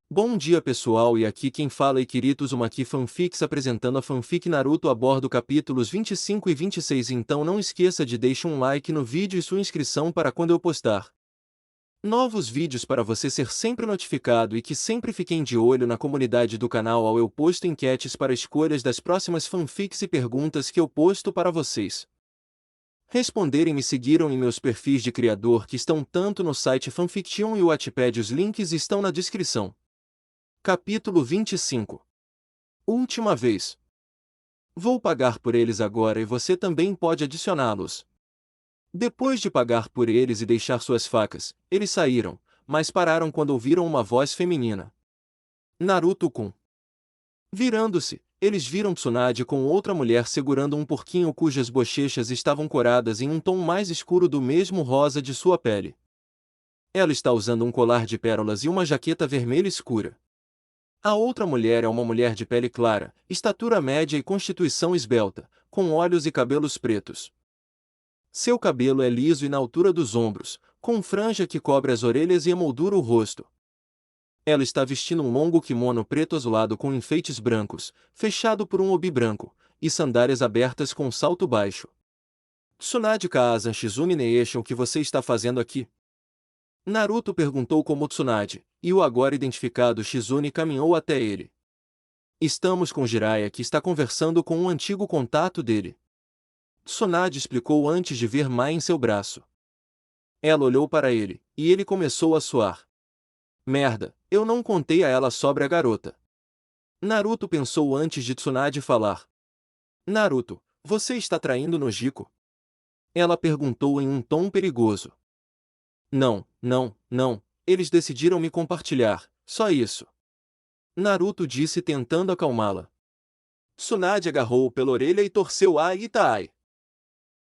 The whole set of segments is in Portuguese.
Bom dia pessoal, e aqui quem fala é Kiritos Umaki Fanfics, apresentando a fanfic Naruto a bordo capítulos 25 e 26. Então não esqueça de deixar um like no vídeo e sua inscrição para quando eu postar novos vídeos, para você ser sempre notificado, e que sempre fiquem de olho na comunidade do canal ao eu posto enquetes para escolhas das próximas fanfics e perguntas que eu posto para vocês responderem. Me seguiram em meus perfis de criador que estão tanto no site Fanfiction e o Wattpad, os links estão na descrição. Capítulo 25. Última vez. Vou pagar por eles agora e você também pode adicioná-los. Depois de pagar por eles e deixar suas facas, eles saíram, mas pararam quando ouviram uma voz feminina. Naruto-kun. Virando-se, eles viram Tsunade com outra mulher segurando um porquinho cujas bochechas estavam coradas em um tom mais escuro do mesmo rosa de sua pele. Ela está usando um colar de pérolas e uma jaqueta vermelha escura. A outra mulher é uma mulher de pele clara, estatura média e constituição esbelta, com olhos e cabelos pretos. Seu cabelo é liso e na altura dos ombros, com franja que cobre as orelhas e emoldura o rosto. Ela está vestindo um longo kimono preto azulado com enfeites brancos, fechado por um obi branco, e sandálias abertas com salto baixo. Tsunade Kaazan Shizune Neeshin, o que você está fazendo aqui? Naruto perguntou como Tsunade, e o agora identificado Shizune caminhou até ele. Estamos com Jiraiya, que está conversando com um antigo contato dele. Tsunade explicou antes de ver Mai em seu braço. Ela olhou para ele, e ele começou a suar. Merda, eu não contei a ela sobre a garota. Naruto pensou antes de Tsunade falar. Naruto, você está traindo Nojiko? Ela perguntou em um tom perigoso. Não, não, não, eles decidiram me compartilhar, só isso. Naruto disse tentando acalmá-la. Tsunade agarrou-o pela orelha e torceu ai Itaai.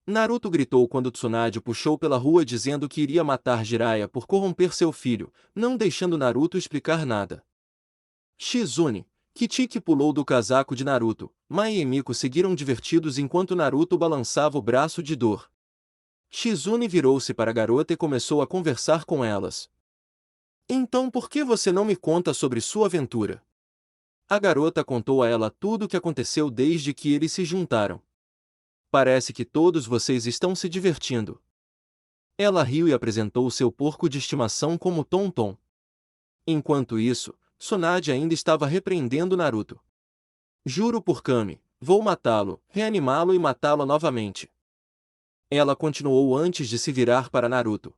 Naruto gritou quando Tsunade o puxou pela rua dizendo que iria matar Jiraiya por corromper seu filho, não deixando Naruto explicar nada. Shizune, Kichiki pulou do casaco de Naruto. Mai e Miko seguiram divertidos enquanto Naruto balançava o braço de dor. Shizune virou-se para a garota e começou a conversar com elas. Então por que você não me conta sobre sua aventura? A garota contou a ela tudo o que aconteceu desde que eles se juntaram. Parece que todos vocês estão se divertindo. Ela riu e apresentou seu porco de estimação como Tonton. Enquanto isso, Tsunade ainda estava repreendendo Naruto. Juro por Kami, vou matá-lo, reanimá-lo e matá-lo novamente. Ela continuou antes de se virar para Naruto.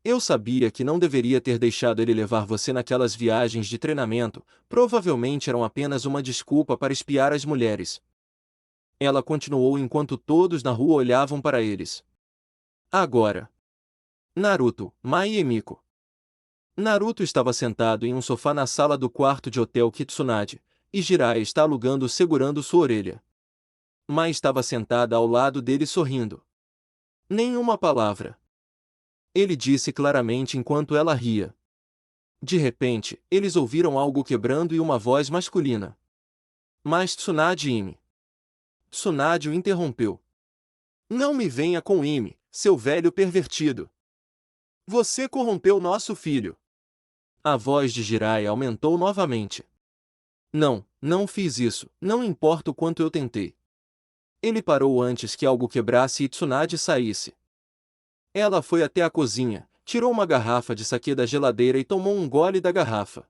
Eu sabia que não deveria ter deixado ele levar você naquelas viagens de treinamento, provavelmente eram apenas uma desculpa para espiar as mulheres. Ela continuou enquanto todos na rua olhavam para eles. Agora. Naruto, Mai e Miko. Naruto estava sentado em um sofá na sala do quarto de hotel Kitsunade, e Jiraiya está alugando segurando sua orelha. Mai estava sentada ao lado dele sorrindo. Nenhuma palavra. Ele disse claramente enquanto ela ria. De repente, eles ouviram algo quebrando e uma voz masculina. Mas Tsunade Ime. Tsunade o interrompeu. Não me venha com Ime, seu velho pervertido. Você corrompeu nosso filho. A voz de Jiraiya aumentou novamente. Não, não fiz isso, não importa o quanto eu tentei. Ele parou antes que algo quebrasse e Tsunade saísse. Ela foi até a cozinha, tirou uma garrafa de saquê da geladeira e tomou um gole da garrafa.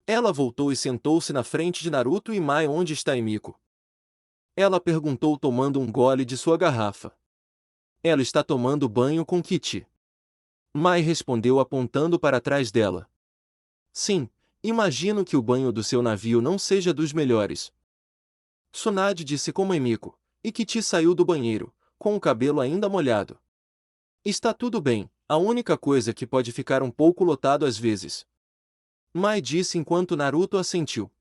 Ela voltou e sentou-se na frente de Naruto e Mai. Onde está Emiko? Ela perguntou tomando um gole de sua garrafa. Ela está tomando banho com Kichi. Mai respondeu apontando para trás dela. Sim, imagino que o banho do seu navio não seja dos melhores. Tsunade disse como Emiko, e Kichi saiu do banheiro, com o cabelo ainda molhado. Está tudo bem, a única coisa é que pode ficar um pouco lotado às vezes. Mai disse enquanto Naruto assentiu.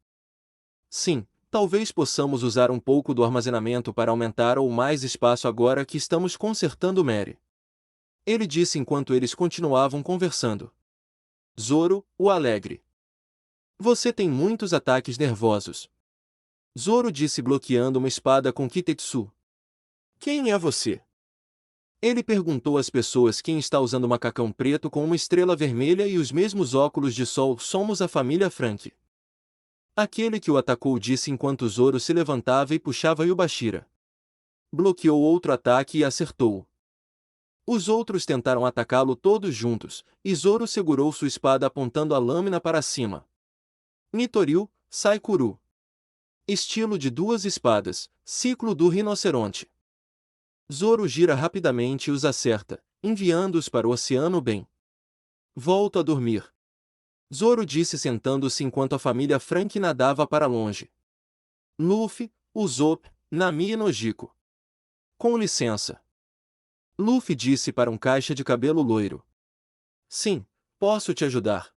Sim, talvez possamos usar um pouco do armazenamento para aumentar ou mais espaço agora que estamos consertando Mary. Ele disse enquanto eles continuavam conversando. Zoro, o alegre. Você tem muitos ataques nervosos. Zoro disse bloqueando uma espada com Kitetsu. Quem é você? Ele perguntou às pessoas quem está usando macacão preto com uma estrela vermelha e os mesmos óculos de sol. Somos a família Frank. Aquele que o atacou disse enquanto Zoro se levantava e puxava Yubashira. Bloqueou outro ataque e acertou-o. Os outros tentaram atacá-lo todos juntos, e Zoro segurou sua espada apontando a lâmina para cima. Nitoryu, Saikuru. Estilo de duas espadas, ciclo do rinoceronte. Zoro gira rapidamente e os acerta, enviando-os para o oceano bem. Volto a dormir. Zoro disse sentando-se enquanto a família Frank nadava para longe. Luffy, Usopp, Nami e Nojiko. Com licença. Luffy disse para um caixa de cabelo loiro. Sim, posso te ajudar?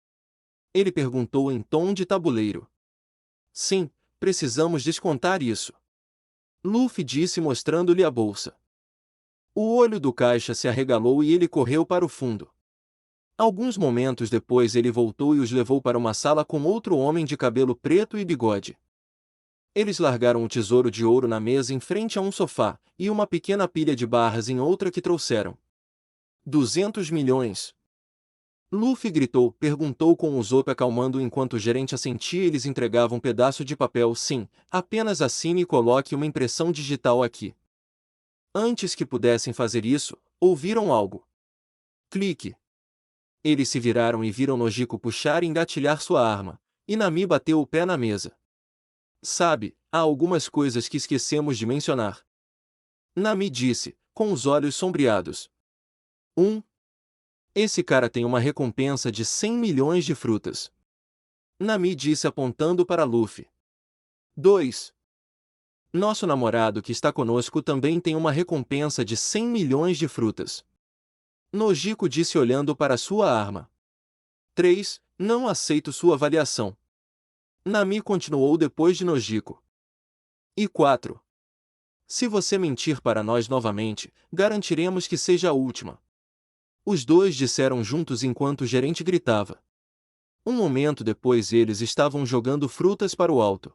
Ele perguntou em tom de tabuleiro. Sim, precisamos descontar isso. Luffy disse mostrando-lhe a bolsa. O olho do caixa se arregalou e ele correu para o fundo. Alguns momentos depois ele voltou e os levou para uma sala com outro homem de cabelo preto e bigode. Eles largaram o tesouro de ouro na mesa em frente a um sofá, e uma pequena pilha de barras em outra que trouxeram. 200 milhões. Luffy gritou, perguntou com o Usopp acalmando enquanto o gerente assentia. Eles entregavam um pedaço de papel. Sim, apenas assine e coloque uma impressão digital aqui. Antes que pudessem fazer isso, ouviram algo. Clique. Eles se viraram e viram Nojiko puxar e engatilhar sua arma, e Nami bateu o pé na mesa. Sabe, há algumas coisas que esquecemos de mencionar. Nami disse, com os olhos sombreados. 1. Esse cara tem uma recompensa de 100 milhões de frutas. Nami disse apontando para Luffy. 2. Nosso namorado que está conosco também tem uma recompensa de 100 milhões de frutas. Nojiko disse olhando para sua arma. 3. Não aceito sua avaliação. Nami continuou depois de Nojiko. E 4. Se você mentir para nós novamente, garantiremos que seja a última. Os dois disseram juntos enquanto o gerente gritava. Um momento depois eles estavam jogando frutas para o alto.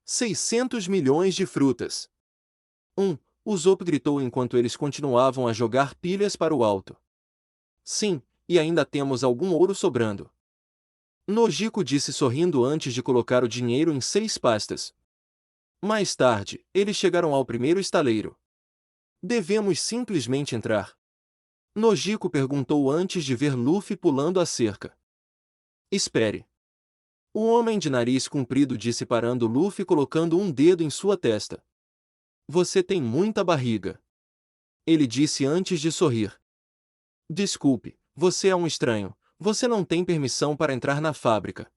600 milhões de frutas. Usopp gritou enquanto eles continuavam a jogar pilhas para o alto. Sim, e ainda temos algum ouro sobrando. Nojiko disse sorrindo antes de colocar o dinheiro em 6 pastas. Mais tarde, eles chegaram ao primeiro estaleiro. Devemos simplesmente entrar. Nojiko perguntou antes de ver Luffy pulando a cerca. Espere. O homem de nariz comprido disse parando Luffy colocando um dedo em sua testa. Você tem muita barriga. Ele disse antes de sorrir. Desculpe, você é um estranho, você não tem permissão para entrar na fábrica.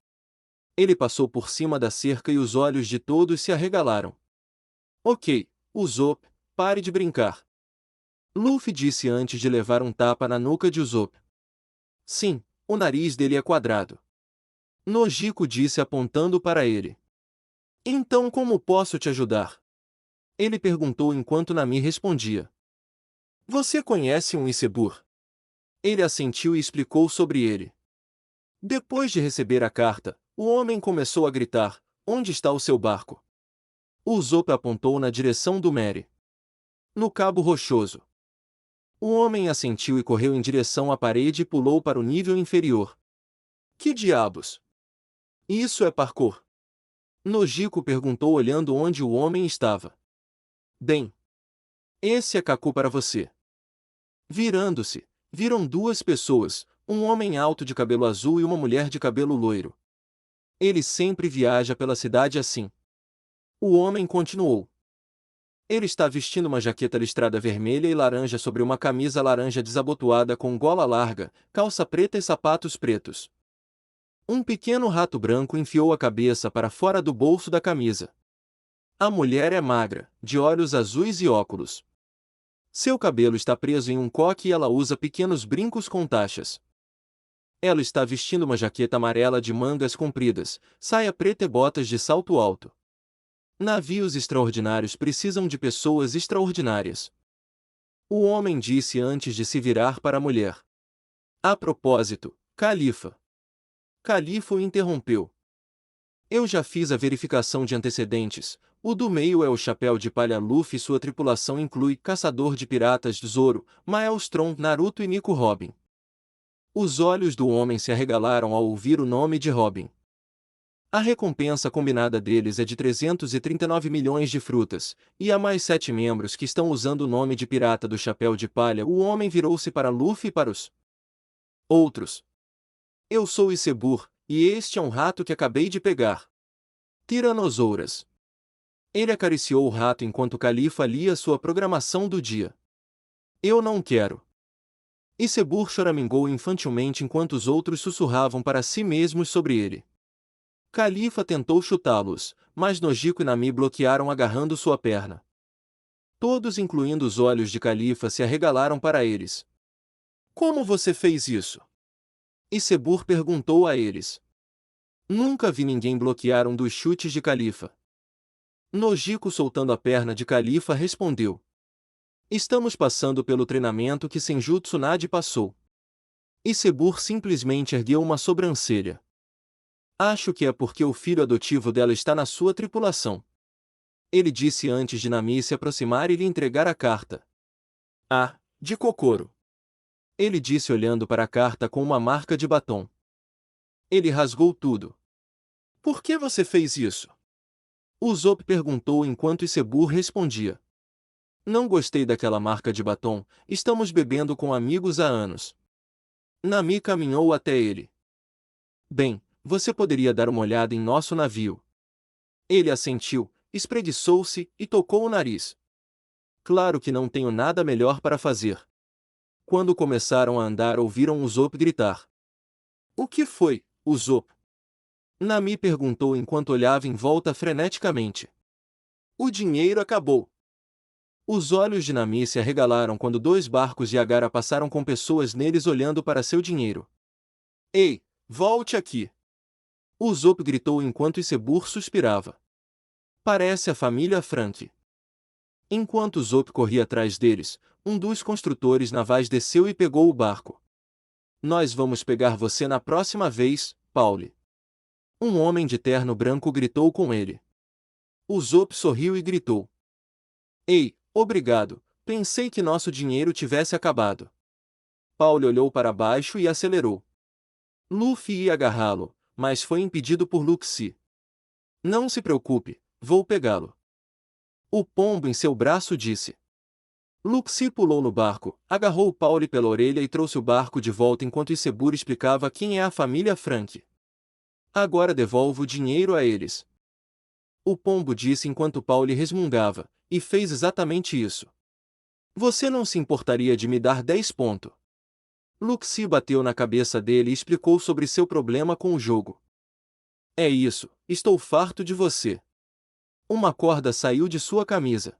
Ele passou por cima da cerca e os olhos de todos se arregalaram. Ok, Usopp, pare de brincar. Luffy disse antes de levar um tapa na nuca de Usopp. Sim, o nariz dele é quadrado. Nojiko disse apontando para ele. Então como posso te ajudar? Ele perguntou enquanto Nami respondia. Você conhece um Isebur? Ele assentiu e explicou sobre ele. Depois de receber a carta, o homem começou a gritar, onde está o seu barco? Usopp apontou na direção do Mary. No Cabo Rochoso. O homem assentiu e correu em direção à parede e pulou para o nível inferior. Que diabos? Isso é parkour. Nojiko perguntou olhando onde o homem estava. Bem, esse é Kaku para você. Virando-se, viram duas pessoas, um homem alto de cabelo azul e uma mulher de cabelo loiro. Ele sempre viaja pela cidade assim. O homem continuou. Ele está vestindo uma jaqueta listrada vermelha e laranja sobre uma camisa laranja desabotoada com gola larga, calça preta e sapatos pretos. Um pequeno rato branco enfiou a cabeça para fora do bolso da camisa. A mulher é magra, de olhos azuis e óculos. Seu cabelo está preso em um coque e ela usa pequenos brincos com taxas. Ela está vestindo uma jaqueta amarela de mangas compridas, saia preta e botas de salto alto. Navios extraordinários precisam de pessoas extraordinárias. O homem disse antes de se virar para a mulher. A propósito, Califa. Califa o interrompeu. Eu já fiz a verificação de antecedentes, O do meio é o chapéu de palha Luffy e sua tripulação inclui Caçador de Piratas Zoro, Maelstrom, Naruto e Nico Robin. Os olhos do homem se arregalaram ao ouvir o nome de Robin. A recompensa combinada deles é de 339 milhões de frutas, e há mais 7 membros que estão usando o nome de Pirata do Chapéu de Palha. O homem virou-se para Luffy e para os outros. Eu sou Isebur, e este é um rato que acabei de pegar. Tiranosauras. Ele acariciou o rato enquanto o califa lia sua programação do dia. Eu não quero. Isebur choramingou infantilmente enquanto os outros sussurravam para si mesmos sobre ele. Califa tentou chutá-los, mas Nojiko e Nami bloquearam agarrando sua perna. Todos, incluindo os olhos de Califa, se arregalaram para eles. Como você fez isso? Isebur perguntou a eles. Nunca vi ninguém bloquear um dos chutes de Califa. Nojiko, soltando a perna de Califa, respondeu. Estamos passando pelo treinamento que Senjutsu Nadi passou. Isebur simplesmente ergueu uma sobrancelha. Acho que é porque o filho adotivo dela está na sua tripulação. Ele disse antes de Nami se aproximar e lhe entregar a carta. Ah, de Kokoro. Ele disse olhando para a carta com uma marca de batom. Ele rasgou tudo. Por que você fez isso? Usopp perguntou enquanto Isebur respondia. Não gostei daquela marca de batom, estamos bebendo com amigos há anos. Nami caminhou até ele. Bem, você poderia dar uma olhada em nosso navio. Ele assentiu, espreguiçou-se e tocou o nariz. Claro que não tenho nada melhor para fazer. Quando começaram a andar, ouviram Usopp gritar. O que foi, Usopp? Nami perguntou enquanto olhava em volta freneticamente. O dinheiro acabou. Os olhos de Nami se arregalaram quando 2 barcos de Agara passaram com pessoas neles olhando para seu dinheiro. Ei, volte aqui! Usopp gritou enquanto Isebur suspirava. Parece a família Frank. Enquanto Usopp corria atrás deles, um dos construtores navais desceu e pegou o barco. Nós vamos pegar você na próxima vez, Pauli. Um homem de terno branco gritou com ele. Usopp sorriu e gritou. Ei, obrigado, pensei que nosso dinheiro tivesse acabado. Pauli olhou para baixo e acelerou. Luffy ia agarrá-lo, mas foi impedido por Luxi. Não se preocupe, vou pegá-lo. O pombo em seu braço disse. Luxi pulou no barco, agarrou Pauli pela orelha e trouxe o barco de volta enquanto Isebur explicava quem é a família Frank. Agora devolvo o dinheiro a eles. O pombo disse enquanto Pauli resmungava, e fez exatamente isso. Você não se importaria de me dar 10 pontos? Luxi bateu na cabeça dele e explicou sobre seu problema com o jogo. É isso, estou farto de você. Uma corda saiu de sua camisa.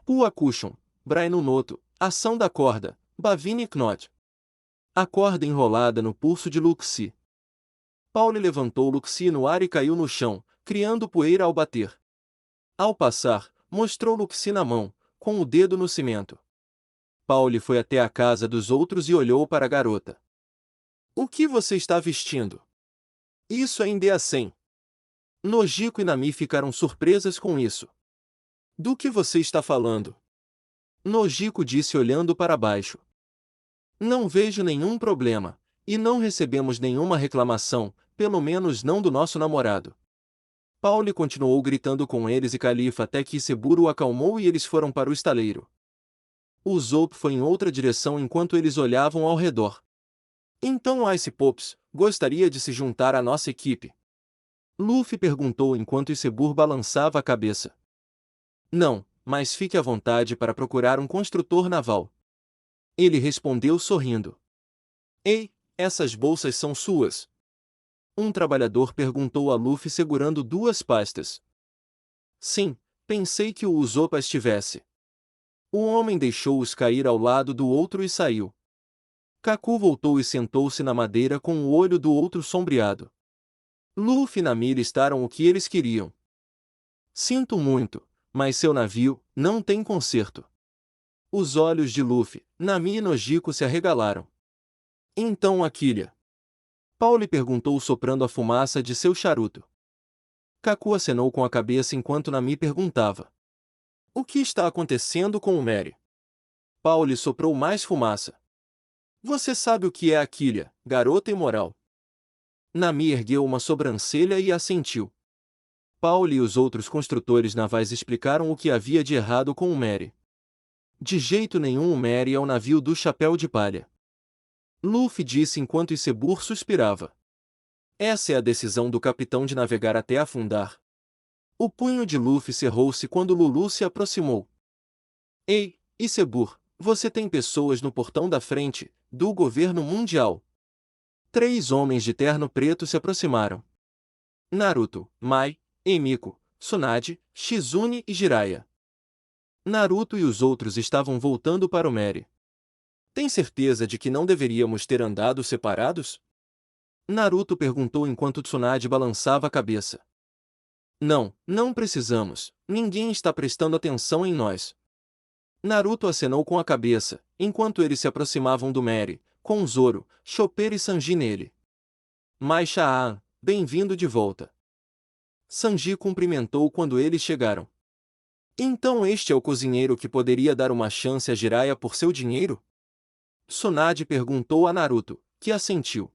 Puakushon, Brainu Noto, ação da corda, Bavini Knot. A corda enrolada no pulso de Luxi. Pauli levantou Luxi no ar e caiu no chão, criando poeira ao bater. Ao passar, mostrou Luxi na mão, com o dedo no cimento. Pauli foi até a casa dos outros e olhou para a garota. O que você está vestindo? Isso ainda é assim. Nojiko e Nami ficaram surpresas com isso. Do que você está falando? Nojiko disse olhando para baixo. Não vejo nenhum problema, e não recebemos nenhuma reclamação, pelo menos não do nosso namorado. Pauli continuou gritando com eles e Califa até que Isebur o acalmou e eles foram para o estaleiro. Usopp foi em outra direção enquanto eles olhavam ao redor. Então Ice Pops, gostaria de se juntar à nossa equipe? Luffy perguntou enquanto Isebur balançava a cabeça. Não, mas fique à vontade para procurar um construtor naval. Ele respondeu sorrindo. Ei, essas bolsas são suas? Um trabalhador perguntou a Luffy segurando 2 pastas. Sim, pensei que o Usopp as tivesse. O homem deixou-os cair ao lado do outro e saiu. Kaku voltou e sentou-se na madeira com o olho do outro sombreado. Luffy e Nami listaram o que eles queriam. Sinto muito, mas seu navio não tem conserto. Os olhos de Luffy, Nami e Nojiko se arregalaram. Então Aquilha? Pauli perguntou soprando a fumaça de seu charuto. Kaku acenou com a cabeça enquanto Nami perguntava: o que está acontecendo com o Mary? Pauli soprou mais fumaça. Você sabe o que é Aquilha, garota imoral? Nami ergueu uma sobrancelha e assentiu. Pauli e os outros construtores navais explicaram o que havia de errado com o Mary. De jeito nenhum o Mary é o navio do chapéu de palha. Luffy disse enquanto Isebur suspirava. Essa é a decisão do capitão de navegar até afundar. O punho de Luffy cerrou-se quando Lulu se aproximou. Ei, Isebur, você tem pessoas no portão da frente, do governo mundial. 3 homens de terno preto se aproximaram. Naruto, Mai, Emiko, Tsunade, Shizune e Jiraiya. Naruto e os outros estavam voltando para o Mary. Tem certeza de que não deveríamos ter andado separados? Naruto perguntou enquanto Tsunade balançava a cabeça. Não, não precisamos. Ninguém está prestando atenção em nós. Naruto acenou com a cabeça, enquanto eles se aproximavam do Mary, com Zoro, Chopper e Sanji nele. Mai Chaan, bem-vindo de volta. Sanji cumprimentou quando eles chegaram. Então este é o cozinheiro que poderia dar uma chance a Jiraiya por seu dinheiro? Tsunade perguntou a Naruto, que assentiu.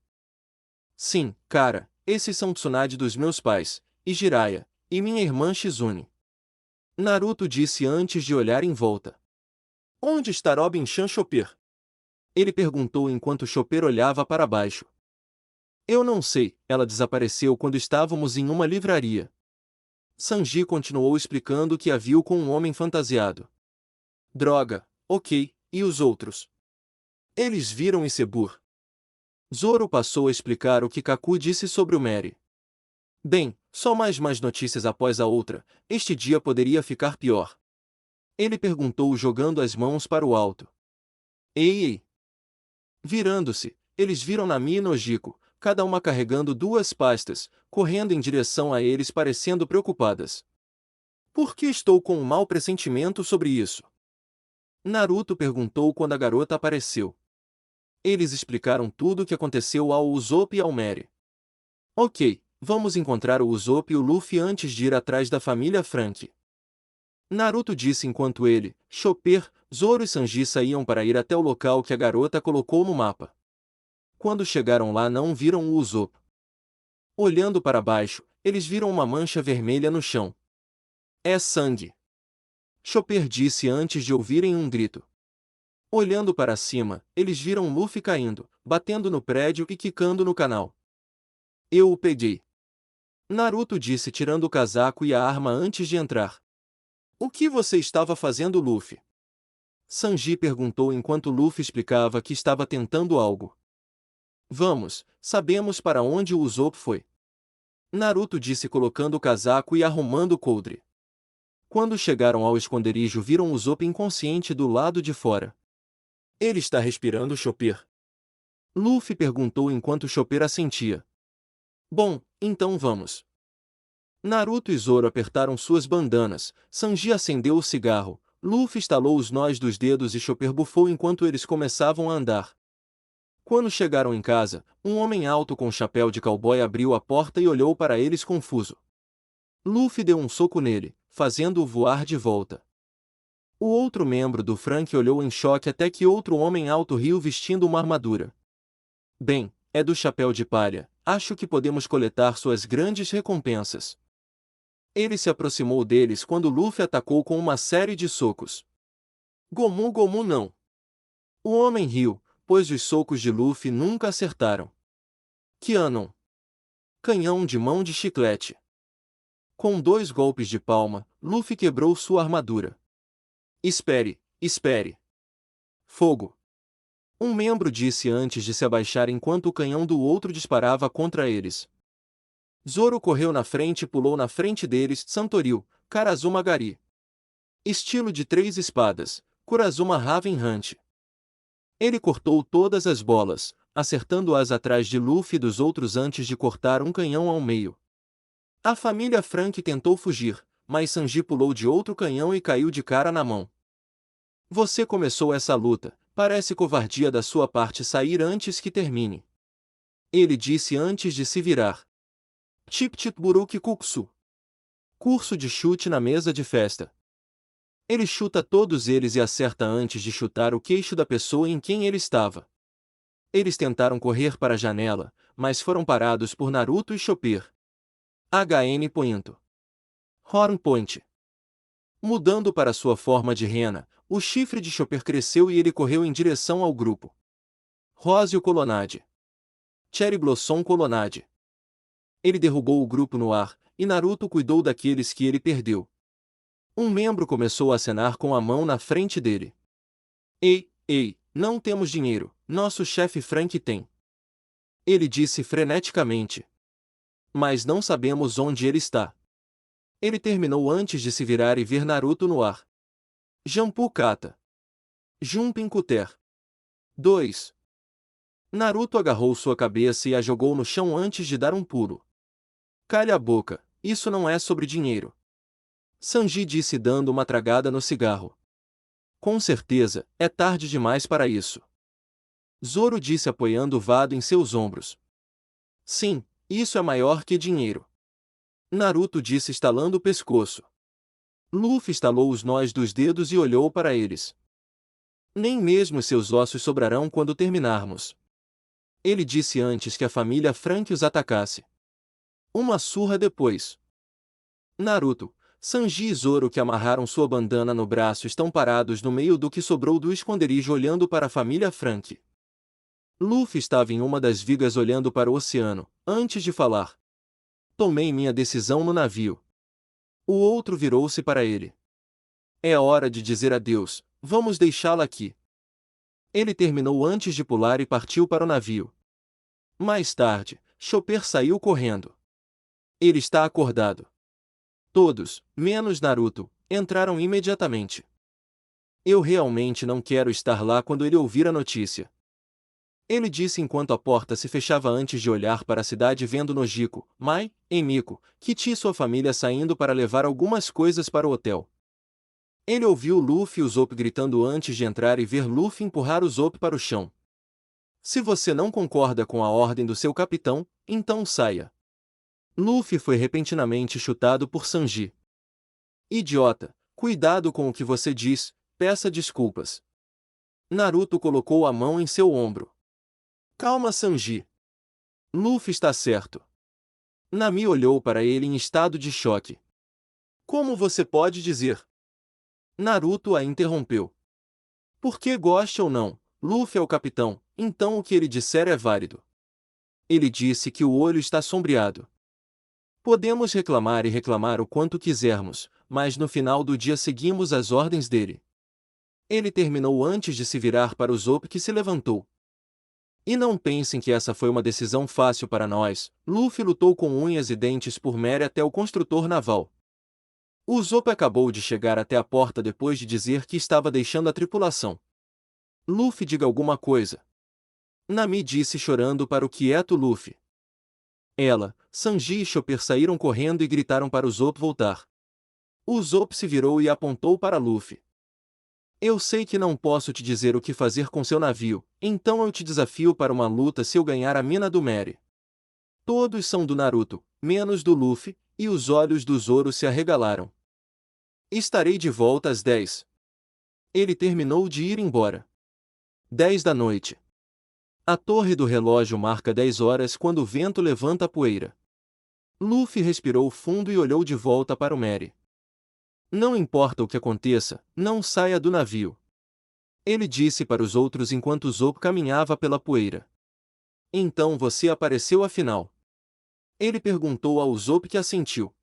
Sim, cara, esses são Tsunade dos meus pais, e Jiraiya, e minha irmã Shizune. Naruto disse antes de olhar em volta. Onde está Robin-chan Chopper? Ele perguntou enquanto Chopper olhava para baixo. Eu não sei, ela desapareceu quando estávamos em uma livraria. Sanji continuou explicando que a viu com um homem fantasiado. Droga, ok, e os outros? Eles viram Isebur. Zoro passou a explicar o que Kaku disse sobre o Mary. Bem, só mais notícias após a outra, este dia poderia ficar pior. Ele perguntou jogando as mãos para o alto. Ei, ei! Virando-se, eles viram Nami e Nojiko, cada uma carregando 2 pastas, correndo em direção a eles parecendo preocupadas. Por que estou com um mau pressentimento sobre isso? Naruto perguntou quando a garota apareceu. Eles explicaram tudo o que aconteceu ao Usopp e ao Mary. Ok, vamos encontrar o Usopp e o Luffy antes de ir atrás da família Franky. Naruto disse enquanto ele, Chopper, Zoro e Sanji saíam para ir até o local que a garota colocou no mapa. Quando chegaram lá não viram o Usopp. Olhando para baixo, eles viram uma mancha vermelha no chão. É sangue. Chopper disse antes de ouvirem um grito. Olhando para cima, eles viram Luffy caindo, batendo no prédio e quicando no canal. Eu o peguei. Naruto disse tirando o casaco e a arma antes de entrar. O que você estava fazendo, Luffy? Sanji perguntou enquanto Luffy explicava que estava tentando algo. Vamos, sabemos para onde o Usopp foi. Naruto disse colocando o casaco e arrumando o coldre. Quando chegaram ao esconderijo viram Usopp inconsciente do lado de fora. Ele está respirando, Chopper? Luffy perguntou enquanto Chopper assentia. Bom, então vamos. Naruto e Zoro apertaram suas bandanas, Sanji acendeu o cigarro, Luffy estalou os nós dos dedos e Chopper bufou enquanto eles começavam a andar. Quando chegaram em casa, um homem alto com chapéu de cowboy abriu a porta e olhou para eles confuso. Luffy deu um soco nele, fazendo-o voar de volta. O outro membro do Franky olhou em choque até que outro homem alto riu vestindo uma armadura. Bem, é do chapéu de palha, acho que podemos coletar suas grandes recompensas. Ele se aproximou deles quando Luffy atacou com uma série de socos. Gomu Gomu não. O homem riu, pois os socos de Luffy nunca acertaram. Kyanon. Canhão de mão de chiclete. Com 2 golpes de palma, Luffy quebrou sua armadura. Espere, espere. Fogo. Um membro disse antes de se abaixar enquanto o canhão do outro disparava contra eles. Zoro correu na frente e pulou na frente deles, Santoril, Karazuma Gari. Estilo de 3 espadas, Kurazuma Raven Hunt. Ele cortou todas as bolas, acertando-as atrás de Luffy e dos outros antes de cortar um canhão ao meio. A família Franky tentou fugir, mas Sanji pulou de outro canhão e caiu de cara na mão. Você começou essa luta, parece covardia da sua parte sair antes que termine. Ele disse antes de se virar. Chip Chip Buruki Kuksu. Curso de chute na mesa de festa. Ele chuta todos eles e acerta antes de chutar o queixo da pessoa em quem ele estava. Eles tentaram correr para a janela, mas foram parados por Naruto e Chopper. HN Pointo. Horn Point. Mudando para sua forma de rena, o chifre de Chopper cresceu e ele correu em direção ao grupo. Róseo Colonnade. Cherry Blossom Colonnade. Ele derrubou o grupo no ar, e Naruto cuidou daqueles que ele perdeu. Um membro começou a acenar com a mão na frente dele. Ei, não temos dinheiro, nosso chefe Frank tem. Ele disse freneticamente. Mas não sabemos onde ele está. Ele terminou antes de se virar e ver Naruto no ar. Jampu Kata. Jumping Cutter. 2. Naruto agarrou sua cabeça e a jogou no chão antes de dar um pulo. Calha a boca, isso não é sobre dinheiro. Sanji disse dando uma tragada no cigarro. Com certeza, é tarde demais para isso. Zoro disse apoiando o Vado em seus ombros. Sim, isso é maior que dinheiro. Naruto disse estalando o pescoço. Luffy estalou os nós dos dedos e olhou para eles. Nem mesmo seus ossos sobrarão quando terminarmos. Ele disse antes que a família Frank os atacasse. Uma surra depois. Naruto, Sanji e Zoro que amarraram sua bandana no braço estão parados no meio do que sobrou do esconderijo olhando para a família Frank. Luffy estava em uma das vigas olhando para o oceano, antes de falar. Tomei minha decisão no navio. O outro virou-se para ele. É hora de dizer adeus, vamos deixá-la aqui. Ele terminou antes de pular e partiu para o navio. Mais tarde, Chopper saiu correndo. Ele está acordado. Todos, menos Naruto, entraram imediatamente. Eu realmente não quero estar lá quando ele ouvir a notícia. Ele disse enquanto a porta se fechava antes de olhar para a cidade vendo Nojiko, Mai, e Miko, Kichi e sua família saindo para levar algumas coisas para o hotel. Ele ouviu Luffy e o Zop gritando antes de entrar e ver Luffy empurrar o Zop para o chão. Se você não concorda com a ordem do seu capitão, então saia. Luffy foi repentinamente chutado por Sanji. Idiota, cuidado com o que você diz, peça desculpas. Naruto colocou a mão em seu ombro. Calma, Sanji. Luffy está certo. Nami olhou para ele em estado de choque. Como você pode dizer? Naruto a interrompeu. Porque goste ou não, Luffy é o capitão, então o que ele disser é válido. Ele disse que o olho está sombreado. Podemos reclamar e reclamar o quanto quisermos, mas no final do dia seguimos as ordens dele. Ele terminou antes de se virar para o Zop que se levantou. E não pensem que essa foi uma decisão fácil para nós, Luffy lutou com unhas e dentes por Mary até o construtor naval. O Zop acabou de chegar até a porta depois de dizer que estava deixando a tripulação. Luffy, diga alguma coisa. Nami disse chorando para o quieto Luffy. Ela, Sanji e Chopper saíram correndo e gritaram para o Zop voltar. O Zop se virou e apontou para Luffy. Eu sei que não posso te dizer o que fazer com seu navio, então eu te desafio para uma luta se eu ganhar a mina do Mary. Todos são do Naruto, menos do Luffy, e os olhos do Zoro se arregalaram. Estarei de volta às 10. Ele terminou de ir embora. 10 da noite. A torre do relógio marca 10 horas quando o vento levanta a poeira. Luffy respirou fundo e olhou de volta para o Mary. Não importa o que aconteça, não saia do navio. Ele disse para os outros enquanto Zop caminhava pela poeira. Então você apareceu afinal. Ele perguntou ao Zop que assentiu.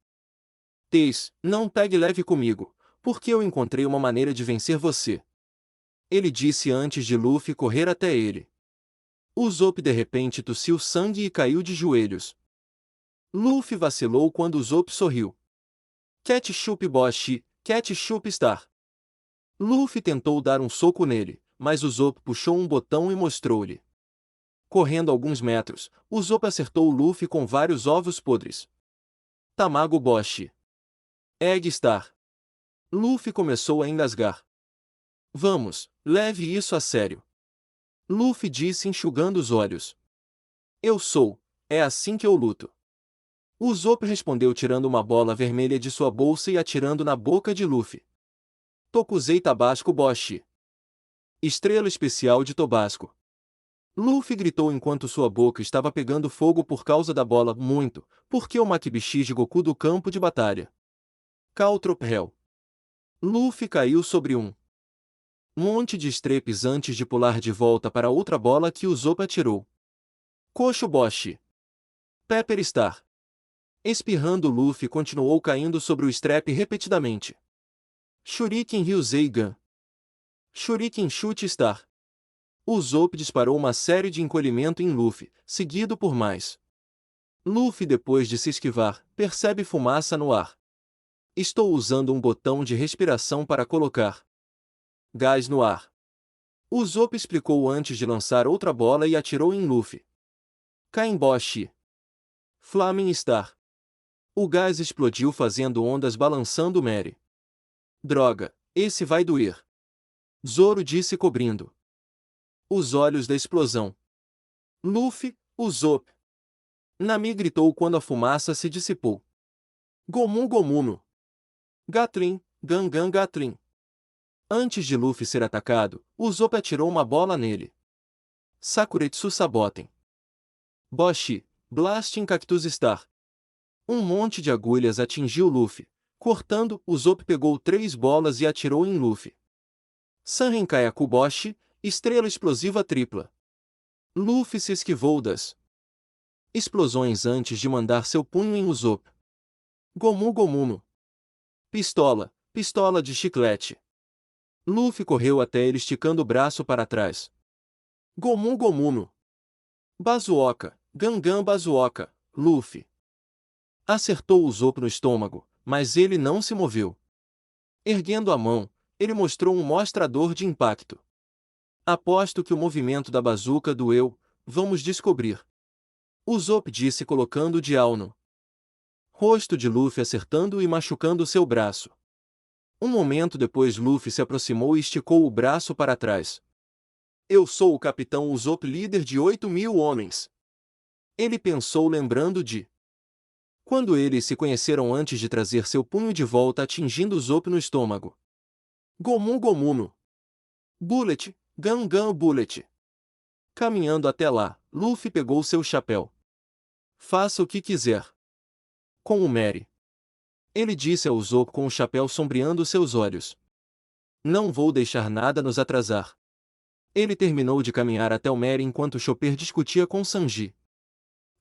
Tez, não pegue leve comigo, porque eu encontrei uma maneira de vencer você. Ele disse antes de Luffy correr até ele. O Zop de repente tossiu sangue e caiu de joelhos. Luffy vacilou quando o Zop sorriu. Ketchup Boshi, Ketchup Star. Luffy tentou dar um soco nele, mas o Zop puxou um botão e mostrou-lhe. Correndo alguns metros, o Zop acertou o Luffy com vários ovos podres. Tamago Boshi. Egg Star. Luffy começou a engasgar. Vamos, leve isso a sério. Luffy disse enxugando os olhos. É assim que eu luto. Usopp respondeu tirando uma bola vermelha de sua bolsa e atirando na boca de Luffy. Tokuzei Tabasco Boshi. Estrela especial de Tobasco. Luffy gritou enquanto sua boca estava pegando fogo por causa da bola muito, porque o Makibishi de Goku do campo de batalha. Caltrop Hell. Luffy caiu sobre um monte de estrepes antes de pular de volta para outra bola que Usopp atirou. Kocho Boshi. Pepper Star. Espirrando, Luffy continuou caindo sobre o estrepe repetidamente. Shuriken Ryuzeigan. Shuriken Chute Star. Usopp disparou uma série de encolhimento em Luffy, seguido por mais. Luffy, depois de se esquivar, percebe fumaça no ar. Estou usando um botão de respiração para colocar gás no ar. Usopp explicou antes de lançar outra bola e atirou em Luffy. Kaimboshi. Flaming Star. O gás explodiu fazendo ondas balançando Mary. Droga, esse vai doer. Zoro disse cobrindo os olhos da explosão. Luffy, Usopp. Nami gritou quando a fumaça se dissipou. Gomu Gomuno. Gatling, Gangan Gatling. Antes de Luffy ser atacado, Usopp atirou uma bola nele. Sakuretsu Saboten. Boshi, Blasting Cactus Star. Um monte de agulhas atingiu Luffy. Cortando, Usopp pegou 3 bolas e atirou em Luffy. Sanrenkayaku Boshi, Estrela explosiva tripla. Luffy se esquivou das explosões antes de mandar seu punho em Usopp. Gomu Gomuno. Pistola, pistola de chiclete. Luffy correu até ele esticando o braço para trás. Gomu Gomuno. Bazuoka, Gangan Bazuoka, Luffy. Acertou Usopp no estômago, mas ele não se moveu. Erguendo a mão, ele mostrou um mostrador de impacto. Aposto que o movimento da bazuca doeu, vamos descobrir. Usopp disse colocando o dial no rosto de Luffy, acertando e machucando seu braço. Um momento depois Luffy se aproximou e esticou o braço para trás. Eu sou o Capitão Usopp, líder de 8.000 homens. Ele pensou, lembrando de quando eles se conheceram antes de trazer seu punho de volta atingindo Usopp no estômago. Gomu Gomuno. Bullet, Gangan Bullet. Caminhando até lá, Luffy pegou seu chapéu. Faça o que quiser com o Mary. Ele disse a Usopp com o chapéu sombreando seus olhos. Não vou deixar nada nos atrasar. Ele terminou de caminhar até o Mary enquanto Chopper discutia com Sanji.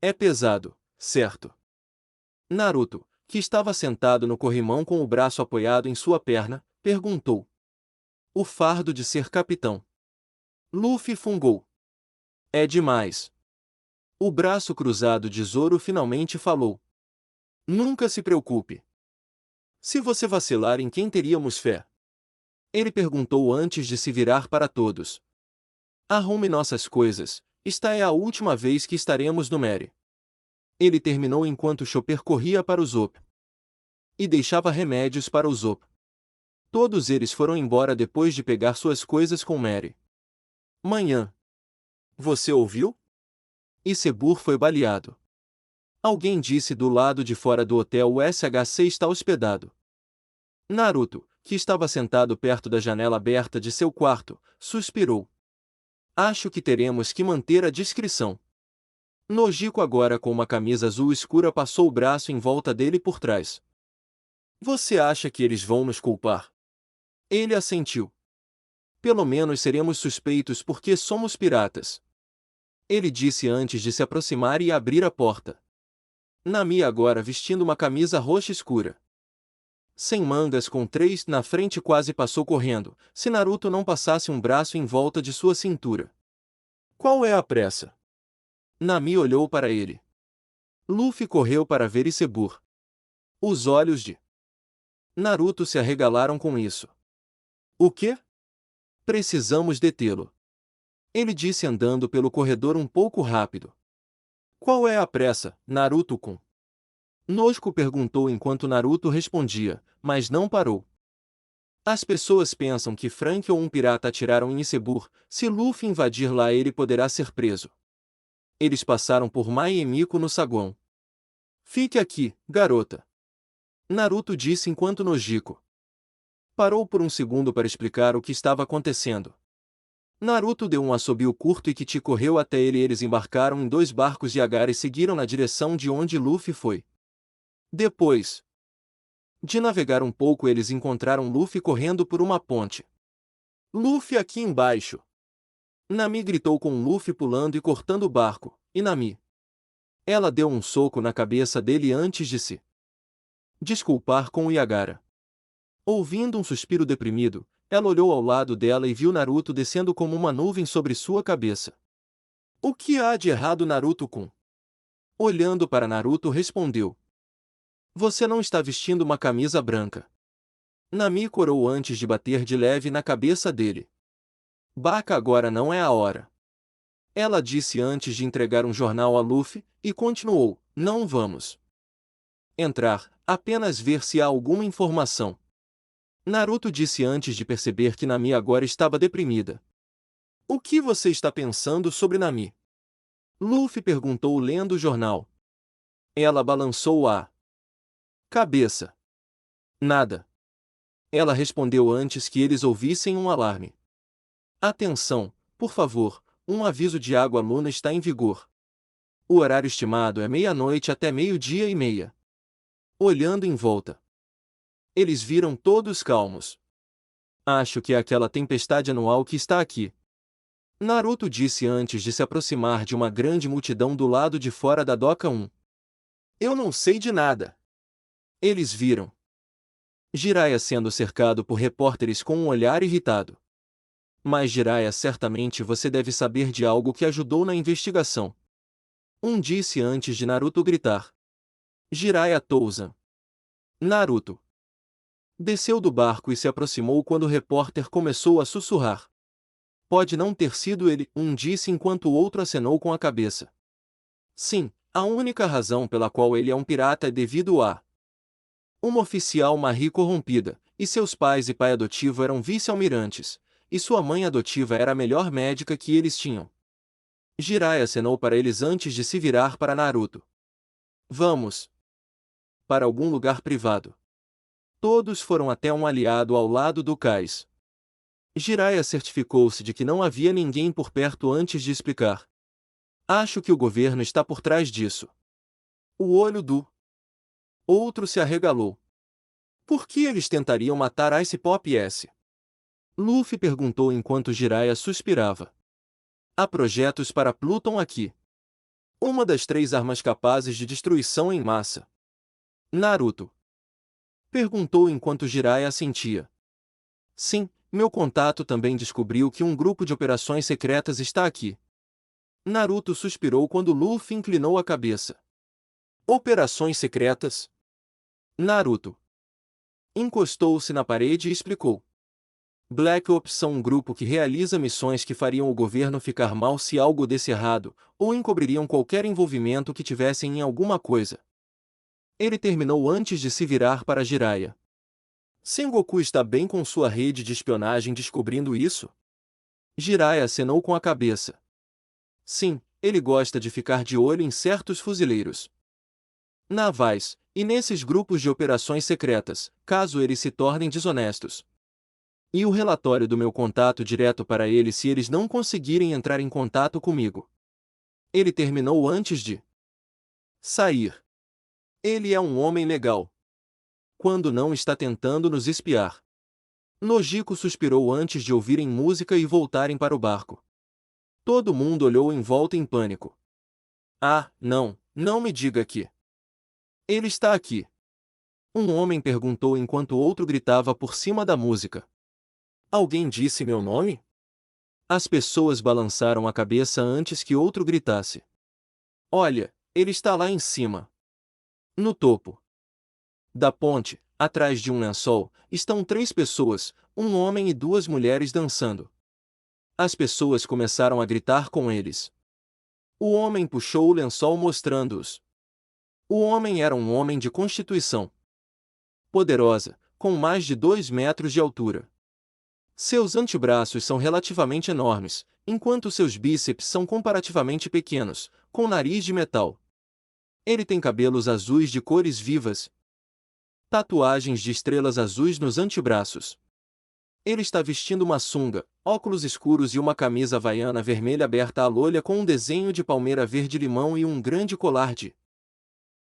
É pesado, certo? Naruto, que estava sentado no corrimão com o braço apoiado em sua perna, perguntou. O fardo de ser capitão. Luffy fungou. É demais. O braço cruzado de Zoro finalmente falou. Nunca se preocupe. Se você vacilar, em quem teríamos fé? Ele perguntou antes de se virar para todos. Arrume nossas coisas, esta é a última vez que estaremos no Mary. Ele terminou enquanto Chopper corria para Usopp e deixava remédios para Usopp. Todos eles foram embora depois de pegar suas coisas com Mary. Manhã. Você ouviu? Isebur foi baleado. Alguém disse do lado de fora do hotel o SHC está hospedado. Naruto, que estava sentado perto da janela aberta de seu quarto, suspirou. Acho que teremos que manter a discrição. Nojiko, agora com uma camisa azul escura, passou o braço em volta dele por trás. Você acha que eles vão nos culpar? Ele assentiu. Pelo menos seremos suspeitos porque somos piratas. Ele disse antes de se aproximar e abrir a porta. Nami, agora vestindo uma camisa roxa escura, sem mangas com 3 na frente, quase passou correndo, se Naruto não passasse um braço em volta de sua cintura. Qual é a pressa? Nami olhou para ele. Luffy correu para ver Isebur. Os olhos de Naruto se arregalaram com isso. O quê? Precisamos detê-lo. Ele disse andando pelo corredor um pouco rápido. Qual é a pressa, Naruto-kun? Nojo perguntou enquanto Naruto respondia, mas não parou. As pessoas pensam que Frank ou um pirata atiraram em Isebur. Se Luffy invadir lá, ele poderá ser preso. Eles passaram por Mai e Miko no saguão. Fique aqui, garota. Naruto disse enquanto Nojiko parou por um segundo para explicar o que estava acontecendo. Naruto deu um assobio curto e Kichi correu até ele e eles embarcaram em 2 barcos de Agar e seguiram na direção de onde Luffy foi. Depois de navegar um pouco, eles encontraram Luffy correndo por uma ponte. Luffy aqui embaixo! Nami gritou com Luffy pulando e cortando o barco, e Nami. Ela deu um soco na cabeça dele antes de se desculpar com o Yagara. Ouvindo um suspiro deprimido, ela olhou ao lado dela e viu Naruto descendo como uma nuvem sobre sua cabeça. O que há de errado, Naruto-kun? Olhando para Naruto, respondeu. Você não está vestindo uma camisa branca. Nami corou antes de bater de leve na cabeça dele. Baka, agora não é a hora. Ela disse antes de entregar um jornal a Luffy, e continuou, não vamos entrar, apenas ver se há alguma informação. Naruto disse antes de perceber que Nami agora estava deprimida. O que você está pensando sobre Nami? Luffy perguntou lendo o jornal. Ela balançou a cabeça. Nada. Ela respondeu antes que eles ouvissem um alarme. Atenção, por favor, um aviso de água luna está em vigor. O horário estimado é meia-noite até meio-dia e meia. Olhando em volta, eles viram todos calmos. Acho que é aquela tempestade anual que está aqui. Naruto disse antes de se aproximar de uma grande multidão do lado de fora da Doca 1. Eu não sei de nada. Eles viram Jiraiya sendo cercado por repórteres com um olhar irritado. Mas Jiraiya, certamente você deve saber de algo que ajudou na investigação. Um disse antes de Naruto gritar. Jiraiya Touzan. Naruto desceu do barco e se aproximou quando o repórter começou a sussurrar. Pode não ter sido ele, um disse enquanto o outro acenou com a cabeça. Sim, a única razão pela qual ele é um pirata é devido a uma oficial Marri corrompida, e seus pais e pai adotivo eram vice-almirantes, e sua mãe adotiva era a melhor médica que eles tinham. Jiraiya acenou para eles antes de se virar para Naruto. Vamos para algum lugar privado. Todos foram até um aliado ao lado do cais. Jiraiya certificou-se de que não havia ninguém por perto antes de explicar. Acho que o governo está por trás disso. O olho do outro se arregalou. Por que eles tentariam matar Ice Pop S? Luffy perguntou enquanto Jiraiya suspirava. Há projetos para Pluton aqui. Uma das 3 armas capazes de destruição em massa. Naruto perguntou enquanto Jiraiya assentia. Sim, meu contato também descobriu que um grupo de operações secretas está aqui. Naruto suspirou quando Luffy inclinou a cabeça. Operações secretas? Naruto encostou-se na parede e explicou. Black Ops são um grupo que realiza missões que fariam o governo ficar mal se algo desse errado, ou encobririam qualquer envolvimento que tivessem em alguma coisa. Ele terminou antes de se virar para Jiraiya. Sengoku está bem com sua rede de espionagem descobrindo isso? Jiraiya acenou com a cabeça. Sim, ele gosta de ficar de olho em certos fuzileiros navais, e nesses grupos de operações secretas, caso eles se tornem desonestos. E o relatório do meu contato direto para eles se eles não conseguirem entrar em contato comigo. Ele terminou antes de sair. Ele é um homem legal. Quando não está tentando nos espiar. Nojiko suspirou antes de ouvirem música e voltarem para o barco. Todo mundo olhou em volta em pânico. Ah, não, não me diga que ele está aqui. Um homem perguntou enquanto outro gritava por cima da música. Alguém disse meu nome? As pessoas balançaram a cabeça antes que outro gritasse. Olha, ele está lá em cima. No topo da ponte, atrás de um lençol, estão 3 pessoas, um homem e 2 mulheres dançando. As pessoas começaram a gritar com eles. O homem puxou o lençol mostrando-os. O homem era um homem de constituição poderosa, com mais de 2 metros de altura. Seus antebraços são relativamente enormes, enquanto seus bíceps são comparativamente pequenos, com nariz de metal. Ele tem cabelos azuis de cores vivas, tatuagens de estrelas azuis nos antebraços. Ele está vestindo uma sunga, óculos escuros e uma camisa havaiana vermelha aberta à lolha com um desenho de palmeira verde-limão e um grande colar de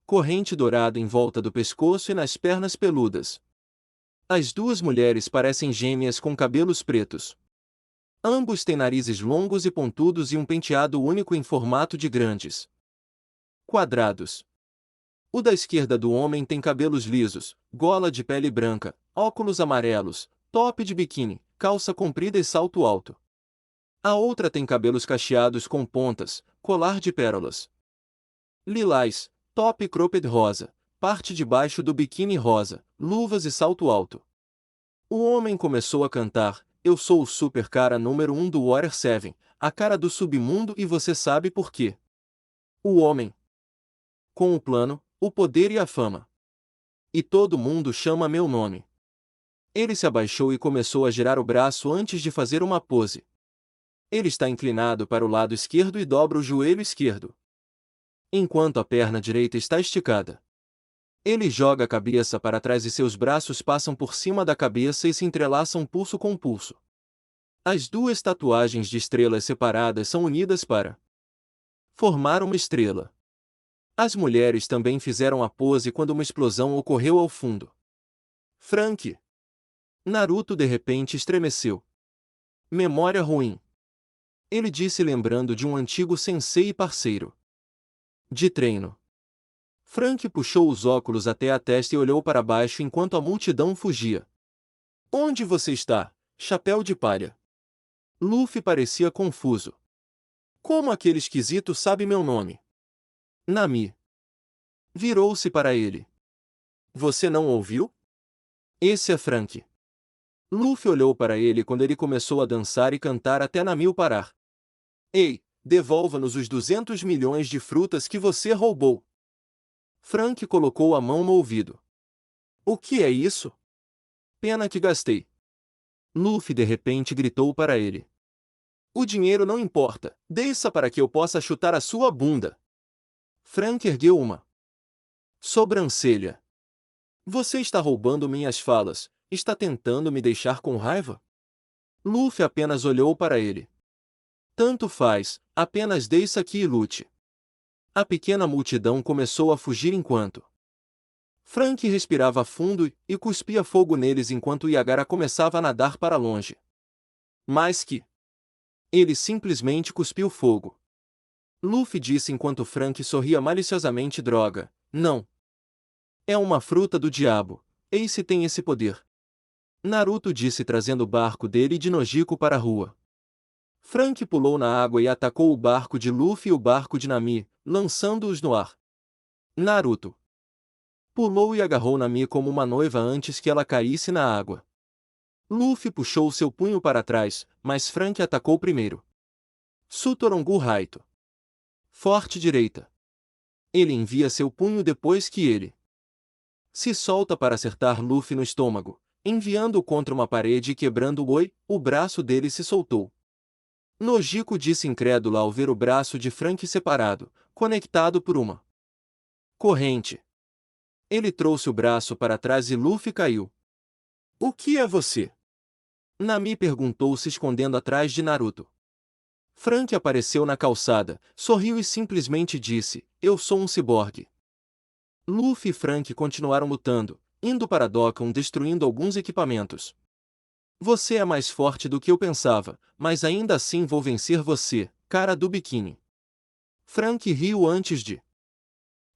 corrente dourada em volta do pescoço e nas pernas peludas. As duas mulheres parecem gêmeas com cabelos pretos. Ambos têm narizes longos e pontudos e um penteado único em formato de grandes quadrados. O da esquerda do homem tem cabelos lisos, gola de pele branca, óculos amarelos, top de biquíni, calça comprida e salto alto. A outra tem cabelos cacheados com pontas, colar de pérolas lilás, top cropped rosa, parte de baixo do biquíni rosa, luvas e salto alto. O homem começou a cantar: "Eu sou o super cara número 1 do Water 7, a cara do submundo e você sabe por quê." O homem, com o plano, o poder e a fama. E todo mundo chama meu nome. Ele se abaixou e começou a girar o braço antes de fazer uma pose. Ele está inclinado para o lado esquerdo e dobra o joelho esquerdo, enquanto a perna direita está esticada. Ele joga a cabeça para trás e seus braços passam por cima da cabeça e se entrelaçam pulso com pulso. As duas tatuagens de estrelas separadas são unidas para formar uma estrela. As mulheres também fizeram a pose quando uma explosão ocorreu ao fundo. Frank. Naruto de repente estremeceu. Memória ruim. Ele disse lembrando de um antigo sensei e parceiro de treino. Frank puxou os óculos até a testa e olhou para baixo enquanto a multidão fugia. Onde você está, chapéu de palha? Luffy parecia confuso. Como aquele esquisito sabe meu nome? Nami. Virou-se para ele. Você não ouviu? Esse é Frank. Luffy olhou para ele quando ele começou a dançar e cantar até Nami o parar. Ei, devolva-nos os 200 milhões de frutas que você roubou. Frank colocou a mão no ouvido. O que é isso? Pena que gastei. Luffy de repente gritou para ele. O dinheiro não importa, desça para que eu possa chutar a sua bunda. Frank ergueu uma sobrancelha. Você está roubando minhas falas, está tentando me deixar com raiva? Luffy apenas olhou para ele. Tanto faz, apenas desça aqui e lute. A pequena multidão começou a fugir enquanto Frank respirava fundo e cuspia fogo neles enquanto Yagara começava a nadar para longe. Mas que ele simplesmente cuspiu fogo. Luffy disse enquanto Frank sorria maliciosamente: droga, não. É uma fruta do diabo, Ace tem esse poder. Naruto disse trazendo o barco dele de Nojiko para a rua. Frank pulou na água e atacou o barco de Luffy e o barco de Nami, lançando-os no ar. Naruto pulou e agarrou Nami como uma noiva antes que ela caísse na água. Luffy puxou seu punho para trás, mas Frank atacou primeiro. Sutorongu Raito. Forte direita. Ele envia seu punho depois que ele se solta para acertar Luffy no estômago, enviando-o contra uma parede e quebrando o braço dele se soltou. Nojiko disse incrédula ao ver o braço de Frank separado, conectado por uma corrente. Ele trouxe o braço para trás e Luffy caiu. O que é você? Nami perguntou se escondendo atrás de Naruto. Frank apareceu na calçada, sorriu e simplesmente disse: eu sou um ciborgue. Luffy e Frank continuaram lutando, indo para Dokkan destruindo alguns equipamentos. Você é mais forte do que eu pensava, mas ainda assim vou vencer você, cara do biquíni. Frank riu antes de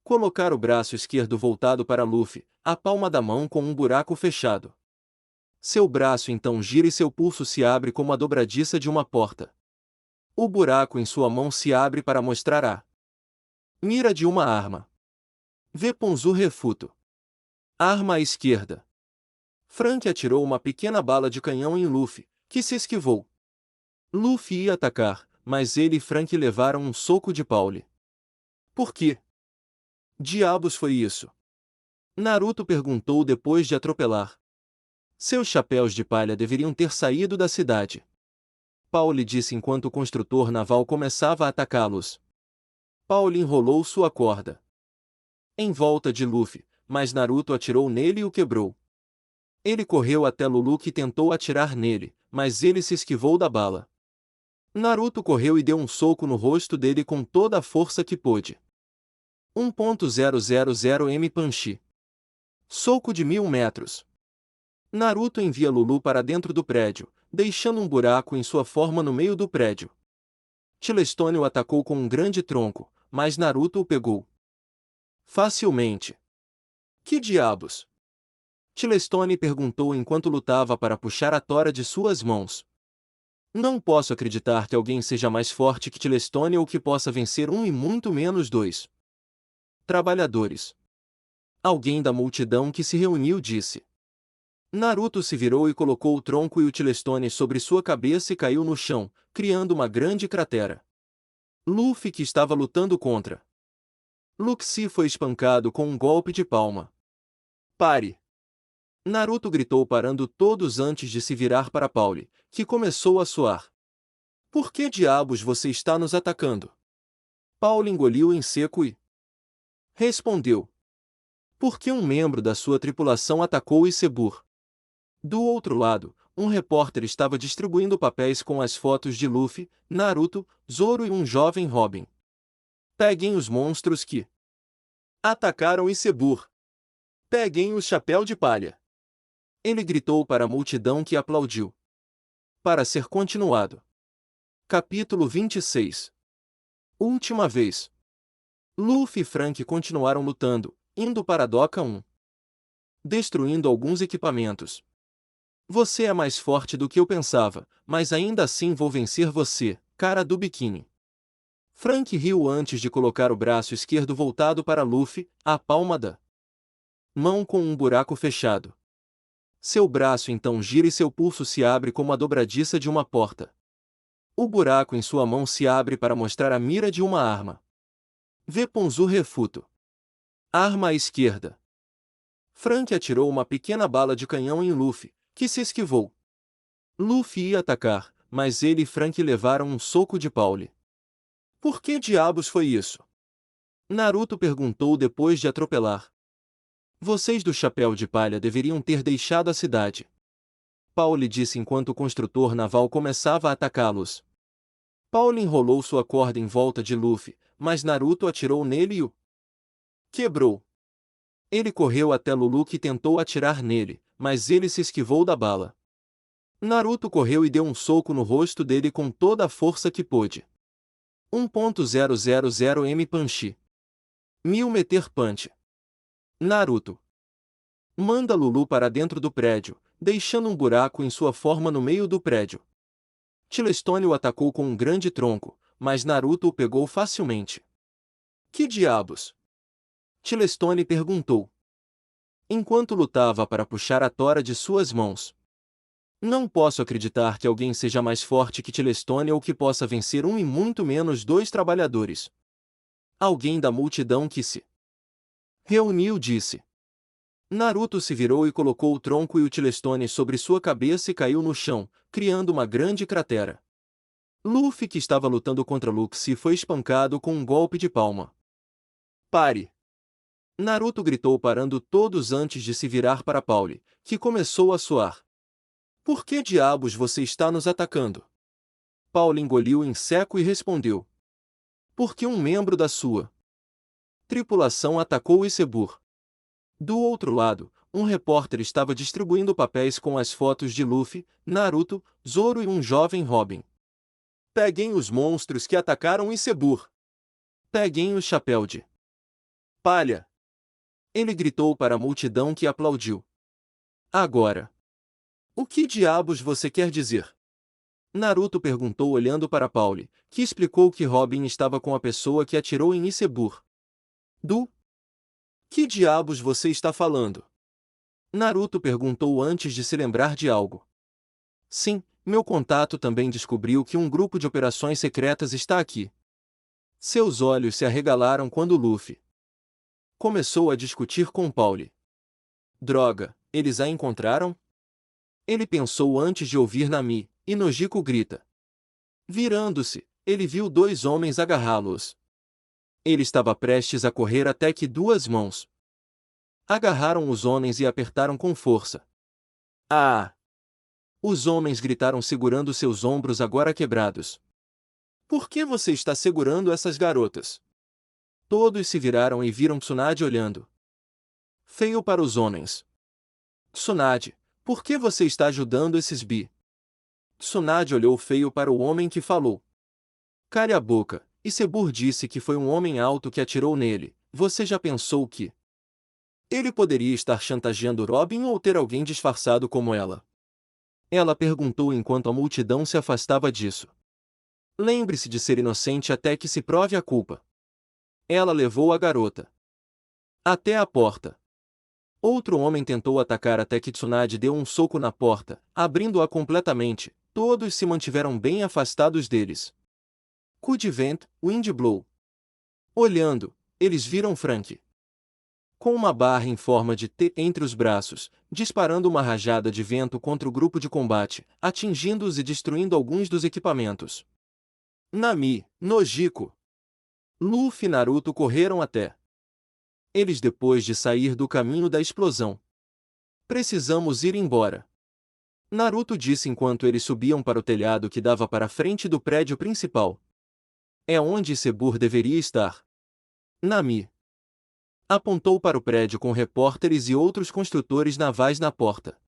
colocar o braço esquerdo voltado para Luffy, a palma da mão com um buraco fechado. Seu braço então gira e seu pulso se abre como a dobradiça de uma porta. O buraco em sua mão se abre para mostrar a mira de uma arma. Veponzu refuto. Arma à esquerda. Frank atirou uma pequena bala de canhão em Luffy, que se esquivou. Luffy ia atacar, mas ele e Frank levaram um soco de Pauli. Por quê? Diabos foi isso? Naruto perguntou depois de atropelar. Seus chapéus de palha deveriam ter saído da cidade. Pauli disse enquanto o construtor naval começava a atacá-los. Pauli enrolou sua corda. em volta de Luffy, mas Naruto atirou nele e o quebrou. Ele correu até Luluke e tentou atirar nele, mas ele se esquivou da bala. Naruto correu e deu um soco no rosto dele com toda a força que pôde. 1.000 M Soco de 1000 metros. Naruto envia Lulu para dentro do prédio, deixando um buraco em sua forma no meio do prédio. Chelestone o atacou com um grande tronco, mas Naruto o pegou facilmente. Que diabos? Chelestone perguntou enquanto lutava para puxar a tora de suas mãos. Não posso acreditar que alguém seja mais forte que Chelestone ou que possa vencer um e muito menos dois trabalhadores. Alguém da multidão que se reuniu disse. Naruto se virou e colocou o tronco e o Chelestone sobre sua cabeça e caiu no chão, criando uma grande cratera. Luffy, que estava lutando contra Luxi, foi espancado com um golpe de palma. Pare! Naruto gritou, parando todos antes de se virar para Pauli, que começou a suar. Por que diabos você está nos atacando? Pauli engoliu em seco e respondeu. Porque um membro da sua tripulação atacou Isebur. Do outro lado, um repórter estava distribuindo papéis com as fotos de Luffy, Naruto, Zoro e um jovem Robin. Peguem os monstros que atacaram Isebur. Peguem o chapéu de palha. Ele gritou para a multidão, que aplaudiu. Para ser continuado. Capítulo 26. Última vez. Luffy e Frank continuaram lutando, indo para a Doca 1. Destruindo alguns equipamentos. Você é mais forte do que eu pensava, mas ainda assim vou vencer você, cara do biquíni. Frank riu antes de colocar o braço esquerdo voltado para Luffy, a palma da mão com um buraco fechado. Seu braço então gira e seu pulso se abre como a dobradiça de uma porta. O buraco em sua mão se abre para mostrar a mira de uma arma. V. Ponzu refuto. Arma à esquerda. Frank atirou uma pequena bala de canhão em Luffy, que se esquivou. Luffy ia atacar, mas ele e Frank levaram um soco de Pauli. Por que diabos foi isso? Naruto perguntou depois de atropelar. Vocês do Chapéu de Palha deveriam ter deixado a cidade. Pauli disse enquanto o construtor naval começava a atacá-los. Pauli enrolou sua corda em volta de Luffy, mas Naruto atirou nele e o quebrou. Ele correu até Luluke e tentou atirar nele, mas ele se esquivou da bala. Naruto correu e deu um soco no rosto dele com toda a força que pôde. 1.000 M 1000 punch. Naruto manda Lulu para dentro do prédio, deixando um buraco em sua forma no meio do prédio. Chelestone o atacou com um grande tronco, mas Naruto o pegou facilmente. Que diabos? Chelestone perguntou. Enquanto lutava para puxar a tora de suas mãos. Não posso acreditar que alguém seja mais forte que Chelestone ou que possa vencer um e muito menos dois trabalhadores. Alguém da multidão que se reuniu disse. Naruto se virou e colocou o tronco e o Chelestone sobre sua cabeça e caiu no chão, criando uma grande cratera. Luffy, que estava lutando contra Luxi, foi espancado com um golpe de palma. Pare! Naruto gritou, parando todos antes de se virar para Pauli, que começou a suar. Por que diabos você está nos atacando? Pauli engoliu em seco e respondeu. Porque um membro da sua tripulação atacou Isebur. Do outro lado, um repórter estava distribuindo papéis com as fotos de Luffy, Naruto, Zoro e um jovem Robin. Peguem os monstros que atacaram Isebur. Peguem o chapéu de palha. Ele gritou para a multidão, que aplaudiu. Agora. O que diabos você quer dizer? Naruto perguntou olhando para Pauli, que explicou que Robin estava com a pessoa que atirou em Isebur. Do que diabos você está falando? Naruto perguntou antes de se lembrar de algo. Sim, meu contato também descobriu que um grupo de operações secretas está aqui. Seus olhos se arregalaram quando Luffy começou a discutir com Pauli. Droga, eles a encontraram? Ele pensou antes de ouvir Nami, e Nojiko grita. Virando-se, ele viu dois homens agarrá-los. Ele estava prestes a correr até que duas mãos agarraram os homens e apertaram com força. Ah! Os homens gritaram segurando seus ombros agora quebrados. Por que você está segurando essas garotas? Todos se viraram e viram Tsunade olhando. Feio para os homens. Tsunade, por que você está ajudando esses bi? Tsunade olhou feio para o homem que falou. Cale a boca, e Sebur disse que foi um homem alto que atirou nele. Você já pensou que ele poderia estar chantageando Robin ou ter alguém disfarçado como ela? Ela perguntou enquanto a multidão se afastava disso. Lembre-se de ser inocente até que se prove a culpa. Ela levou a garota até a porta. Outro homem tentou atacar até que Tsunade deu um soco na porta, abrindo-a completamente. Todos se mantiveram bem afastados deles. Cold Vent, Wind Blow. Olhando, eles viram Frank com uma barra em forma de T entre os braços, disparando uma rajada de vento contra o grupo de combate, atingindo-os e destruindo alguns dos equipamentos. Nami, Nojiko, Luffy e Naruto correram até eles depois de sair do caminho da explosão. Precisamos ir embora. Naruto disse enquanto eles subiam para o telhado que dava para a frente do prédio principal. É onde Sebur deveria estar. Nami apontou para o prédio com repórteres e outros construtores navais na porta.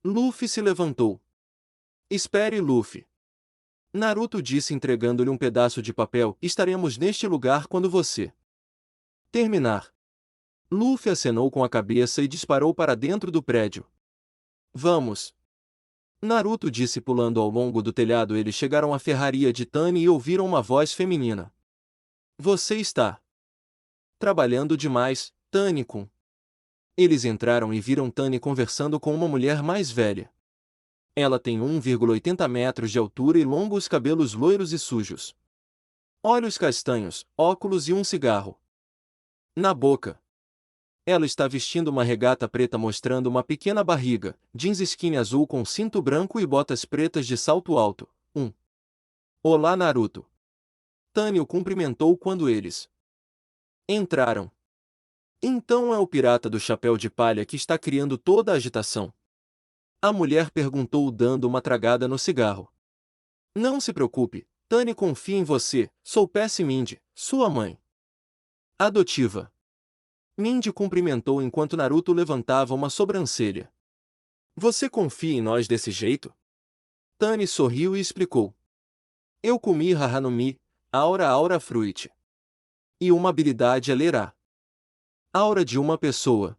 Luffy se levantou. Espere, Luffy. Naruto disse entregando-lhe um pedaço de papel. Estaremos neste lugar quando você terminar. Luffy acenou com a cabeça e disparou para dentro do prédio. Vamos. Naruto disse pulando ao longo do telhado. Eles chegaram à ferraria de Tani e ouviram uma voz feminina. Você está trabalhando demais, Tani-kun. Eles entraram e viram Tani conversando com uma mulher mais velha. Ela tem 1,80 metros de altura e longos cabelos loiros e sujos. Olhos castanhos, óculos e um cigarro na boca. Ela está vestindo uma regata preta mostrando uma pequena barriga, jeans skinny azul com cinto branco e botas pretas de salto alto. Olá, Naruto. Tani o cumprimentou quando eles entraram. Então é o pirata do chapéu de palha que está criando toda a agitação? A mulher perguntou dando uma tragada no cigarro. Não se preocupe, Tani confia em você, sou Percy Mindy, sua mãe adotiva. Mindy cumprimentou enquanto Naruto levantava uma sobrancelha. Você confia em nós desse jeito? Tani sorriu e explicou. Eu comi Haha no Mi, Aura Fruit. E uma habilidade é ler a aura de uma pessoa.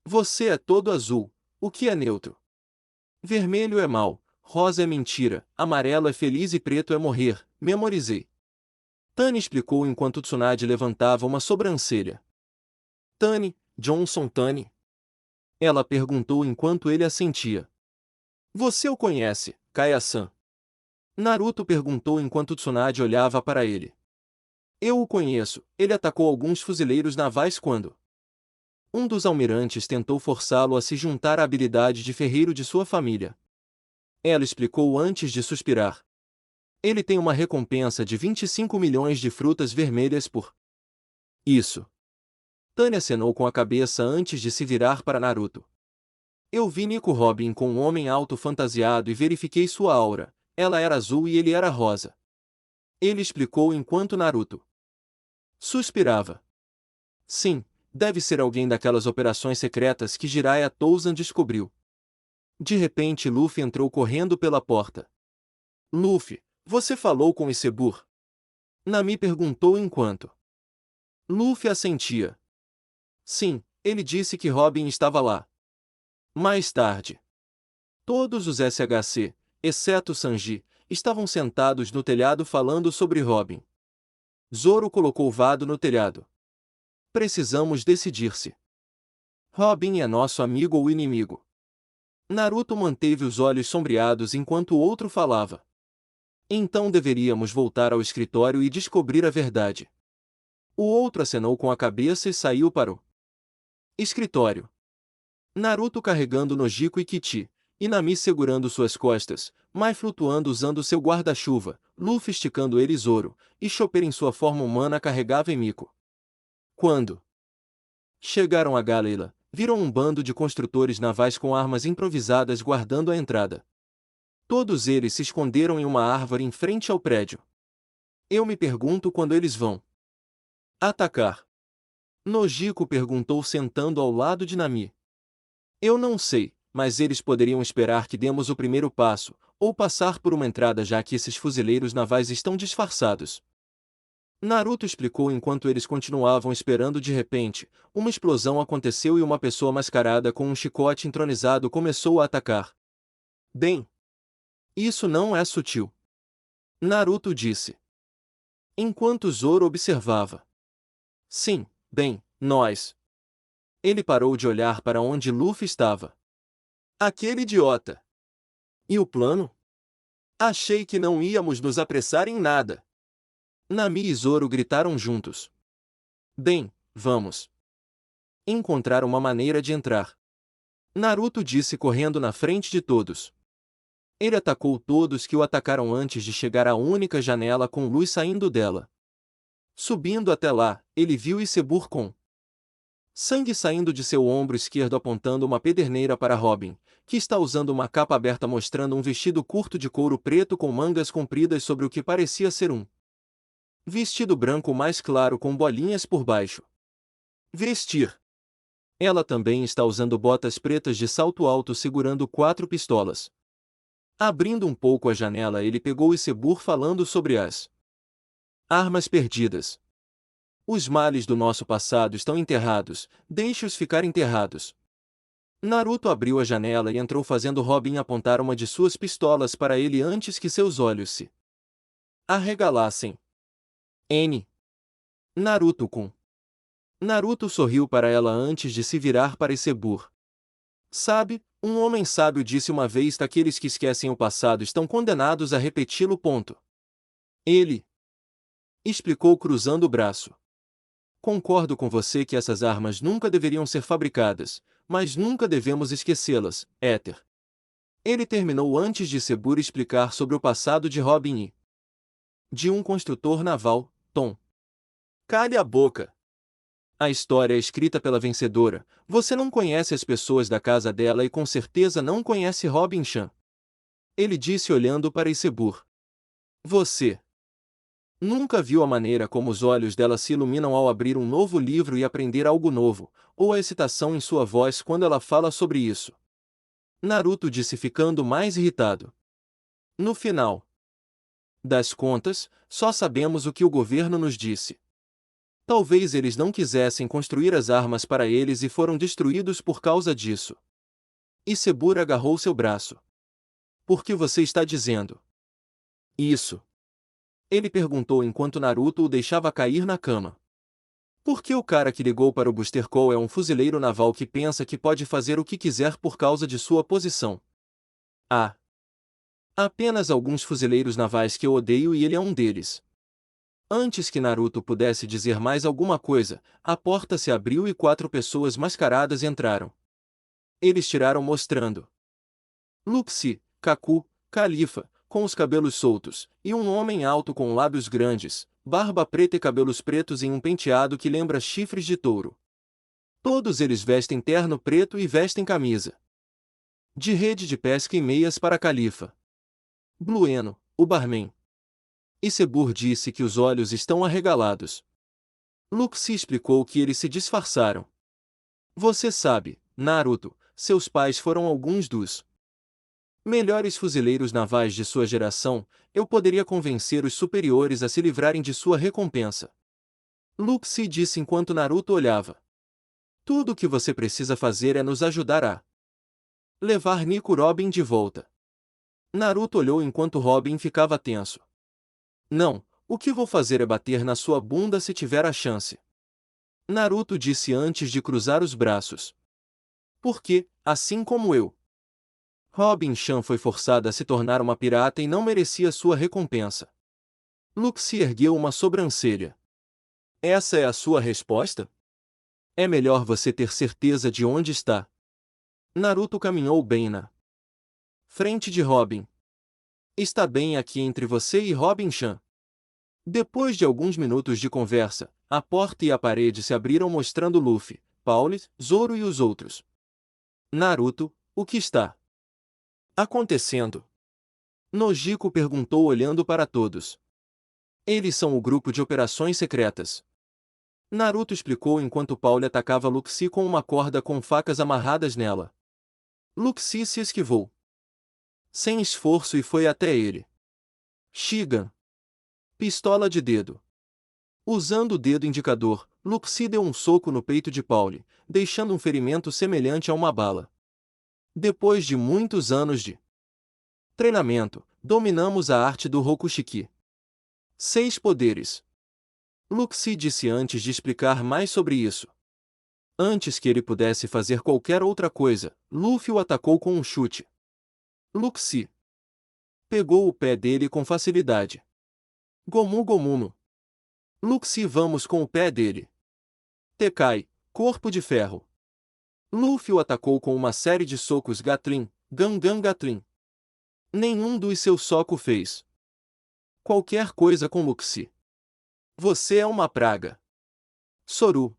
Você é todo azul, o que é neutro? Vermelho é mal, rosa é mentira, amarelo é feliz e preto é morrer, memorizei. Tani explicou enquanto Tsunade levantava uma sobrancelha. Tani, Johnson Tani? Ela perguntou enquanto ele assentia. Você o conhece, Kaya-san? Naruto perguntou enquanto Tsunade olhava para ele. Eu o conheço, ele atacou alguns fuzileiros navais quando um dos almirantes tentou forçá-lo a se juntar à habilidade de ferreiro de sua família. Ela explicou antes de suspirar. Ele tem uma recompensa de 25 milhões de frutas vermelhas por isso. Tani acenou com a cabeça antes de se virar para Naruto. Eu vi Nico Robin com um homem alto fantasiado e verifiquei sua aura. Ela era azul e ele era rosa. Ele explicou enquanto Naruto suspirava. Sim, deve ser alguém daquelas operações secretas que Jiraiya Touzan descobriu. De repente Luffy entrou correndo pela porta. Luffy, você falou com Isebur? Nami perguntou enquanto Luffy assentia. Sim, ele disse que Robin estava lá. Mais tarde, todos os SHC, exceto Sanji, estavam sentados no telhado falando sobre Robin. Zoro colocou Vado no telhado. Precisamos decidir-se. Robin é nosso amigo ou inimigo? Naruto manteve os olhos sombreados enquanto o outro falava. Então deveríamos voltar ao escritório e descobrir a verdade. O outro acenou com a cabeça e saiu para o escritório. Naruto carregando Nojiko e Kichi, e Nami segurando suas costas, Mai flutuando usando seu guarda-chuva, Luffy esticando ele Zoro, e Chopper em sua forma humana carregava Emiko. Quando chegaram a Galeila, viram um bando de construtores navais com armas improvisadas guardando a entrada. Todos eles se esconderam em uma árvore em frente ao prédio. Eu me pergunto quando eles vão atacar. Nojiko perguntou sentando ao lado de Nami. Eu não sei, mas eles poderiam esperar que demos o primeiro passo, ou passar por uma entrada já que esses fuzileiros navais estão disfarçados. Naruto explicou enquanto eles continuavam esperando. De repente, uma explosão aconteceu e uma pessoa mascarada com um chicote entronizado começou a atacar. Bem, isso não é sutil. Naruto disse. Enquanto Zoro observava. Sim, bem, nós. Ele parou de olhar para onde Luffy estava. Aquele idiota. E o plano? Achei que não íamos nos apressar em nada. Nami e Zoro gritaram juntos. Bem, vamos encontrar uma maneira de entrar. Naruto disse correndo na frente de todos. Ele atacou todos que o atacaram antes de chegar à única janela com luz saindo dela. Subindo até lá, ele viu Isebur com sangue saindo de seu ombro esquerdo apontando uma pederneira para Robin, que está usando uma capa aberta mostrando um vestido curto de couro preto com mangas compridas sobre o que parecia ser um vestido branco mais claro com bolinhas por baixo. Vestir. Ela também está usando botas pretas de salto alto segurando 4 pistolas. Abrindo um pouco a janela, ele pegou Isebur falando sobre as armas perdidas. Os males do nosso passado estão enterrados, deixe-os ficar enterrados. Naruto abriu a janela e entrou fazendo Robin apontar uma de suas pistolas para ele antes que seus olhos se arregalassem. Naruto-kun. Naruto sorriu para ela antes de se virar para Isebur. Sabe, um homem sábio disse uma vez que aqueles que esquecem o passado estão condenados a repeti-lo. Ele explicou cruzando o braço. Concordo com você que essas armas nunca deveriam ser fabricadas, mas nunca devemos esquecê-las, Éter. Ele terminou antes de Isebur explicar sobre o passado de Robin e de um construtor naval, Tom. Cale a boca. A história é escrita pela vencedora. Você não conhece as pessoas da casa dela e com certeza não conhece Robin Chan. Ele disse olhando para Isebur. Você nunca viu a maneira como os olhos dela se iluminam ao abrir um novo livro e aprender algo novo, ou a excitação em sua voz quando ela fala sobre isso. Naruto disse ficando mais irritado. No final das contas, só sabemos o que o governo nos disse. Talvez eles não quisessem construir as armas para eles e foram destruídos por causa disso. Isebur agarrou seu braço. Por que você está dizendo isso? Ele perguntou enquanto Naruto o deixava cair na cama. Porque o cara que ligou para o Buster Call é um fuzileiro naval que pensa que pode fazer o que quiser por causa de sua posição. Há apenas alguns fuzileiros navais que eu odeio e ele é um deles. Antes que Naruto pudesse dizer mais alguma coisa, a porta se abriu e 4 pessoas mascaradas entraram. Eles tiraram mostrando Luffy, Kaku, Califa, com os cabelos soltos, e um homem alto com lábios grandes, barba preta e cabelos pretos em um penteado que lembra chifres de touro. Todos eles vestem terno preto e vestem camisa de rede de pesca e meias para Califa. Blueno, o barman. Isebur disse que os olhos estão arregalados. Luffy explicou que eles se disfarçaram. Você sabe, Naruto, seus pais foram alguns dos melhores fuzileiros navais de sua geração, eu poderia convencer os superiores a se livrarem de sua recompensa. Luffy disse enquanto Naruto olhava. Tudo o que você precisa fazer é nos ajudar a levar Nico Robin de volta. Naruto olhou enquanto Robin ficava tenso. Não, o que vou fazer é bater na sua bunda se tiver a chance. Naruto disse antes de cruzar os braços. Porque, assim como eu, Robin Chan foi forçada a se tornar uma pirata e não merecia sua recompensa. Luffy ergueu uma sobrancelha. Essa é a sua resposta? É melhor você ter certeza de onde está. Naruto caminhou bem na Frente de Robin. Está bem aqui entre você e Robin-chan. Depois de alguns minutos de conversa, a porta e a parede se abriram mostrando Luffy, Pauli, Zoro e os outros. Naruto, o que está acontecendo? Nojiko perguntou olhando para todos. Eles são o grupo de operações secretas. Naruto explicou enquanto Pauli atacava Luxi com uma corda com facas amarradas nela. Luxi se esquivou sem esforço e foi até ele. Shigan. Pistola de dedo. Usando o dedo indicador, Luxi deu um soco no peito de Pauli, deixando um ferimento semelhante a uma bala. Depois de muitos anos de treinamento, dominamos a arte do Rokushiki. 6 poderes. Luxi disse antes de explicar mais sobre isso. Antes que ele pudesse fazer qualquer outra coisa, Luffy o atacou com um chute. Luxi pegou o pé dele com facilidade. Gomu Gomuno. Luxi vamos com o pé dele. Tekai, corpo de ferro. Luffy o atacou com uma série de socos Gatling, Gangan Gatling. Nenhum dos seus socos fez qualquer coisa com Luxi. Você é uma praga. Soru.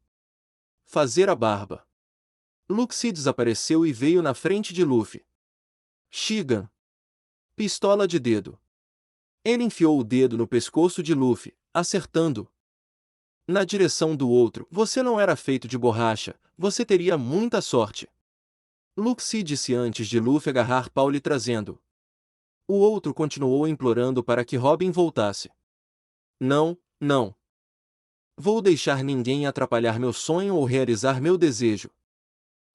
Fazer a barba. Luxi desapareceu e veio na frente de Luffy. Shigan. Pistola de dedo. Ele enfiou o dedo no pescoço de Luffy, acertando na direção do outro. Você não era feito de borracha, você teria muita sorte. Luxi disse antes de Luffy agarrar Pauli trazendo. O outro continuou implorando para que Robin voltasse. Não, não. Vou deixar ninguém atrapalhar meu sonho ou realizar meu desejo.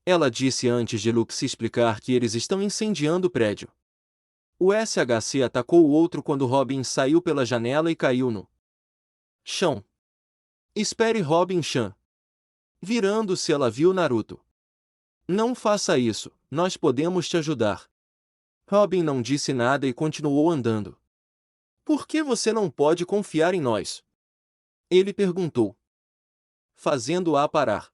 Ela disse antes de Luxi explicar que eles estão incendiando o prédio. O SHC atacou o outro quando Robin saiu pela janela e caiu no chão. Espere Robin-chan. Virando-se, ela viu Naruto. Não faça isso, nós podemos te ajudar. Robin não disse nada e continuou andando. Por que você não pode confiar em nós? Ele perguntou, fazendo-a parar.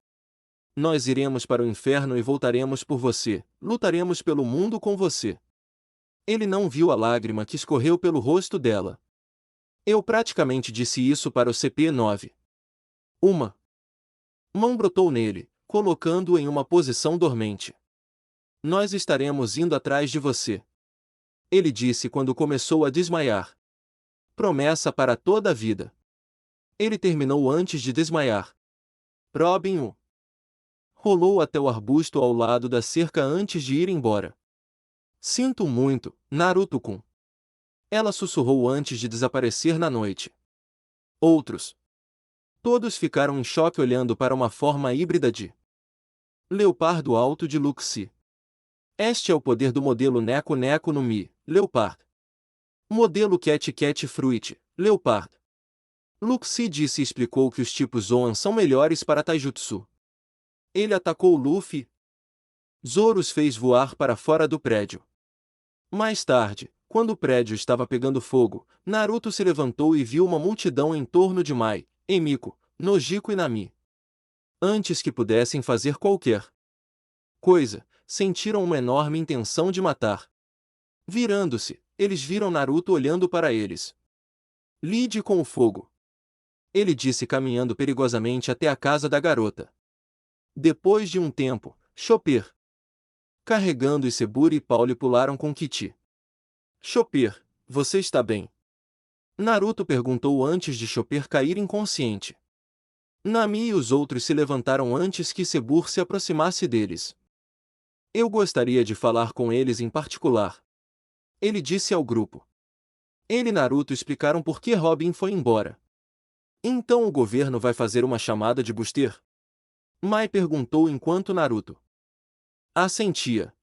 Nós iremos para o inferno e voltaremos por você, lutaremos pelo mundo com você. Ele não viu a lágrima que escorreu pelo rosto dela. Eu praticamente disse isso para o CP9. Uma mão brotou nele, colocando-o em uma posição dormente. Nós estaremos indo atrás de você. Ele disse quando começou a desmaiar. Promessa para toda a vida. Ele terminou antes de desmaiar. Robin o rolou até o arbusto ao lado da cerca antes de ir embora. Sinto muito, Naruto-kun. Ela sussurrou antes de desaparecer na noite. Outros. Todos ficaram em choque olhando para uma forma híbrida de Leopardo Alto de Luxi. Este é o poder do modelo Neko Neko no Mi, Leopard. Modelo Cat Cat Fruit, Leopard. Luxi disse e explicou que os tipos Zoan são melhores para Taijutsu. Ele atacou Luffy. Zoro os fez voar para fora do prédio. Mais tarde, quando o prédio estava pegando fogo, Naruto se levantou e viu uma multidão em torno de Mai, Emiko, Nojiko e Nami. Antes que pudessem fazer qualquer coisa, sentiram uma enorme intenção de matar. Virando-se, eles viram Naruto olhando para eles. Lide com o fogo. Ele disse caminhando perigosamente até a casa da garota. Depois de um tempo, Chopper, carregando Iseburi e Pauli pularam com Kichi. Chopper, você está bem? Naruto perguntou antes de Chopper cair inconsciente. Nami e os outros se levantaram antes que Isebur se aproximasse deles. Eu gostaria de falar com eles em particular. Ele disse ao grupo. Ele e Naruto explicaram por que Robin foi embora. Então o governo vai fazer uma chamada de booster? Mai perguntou enquanto Naruto assentia.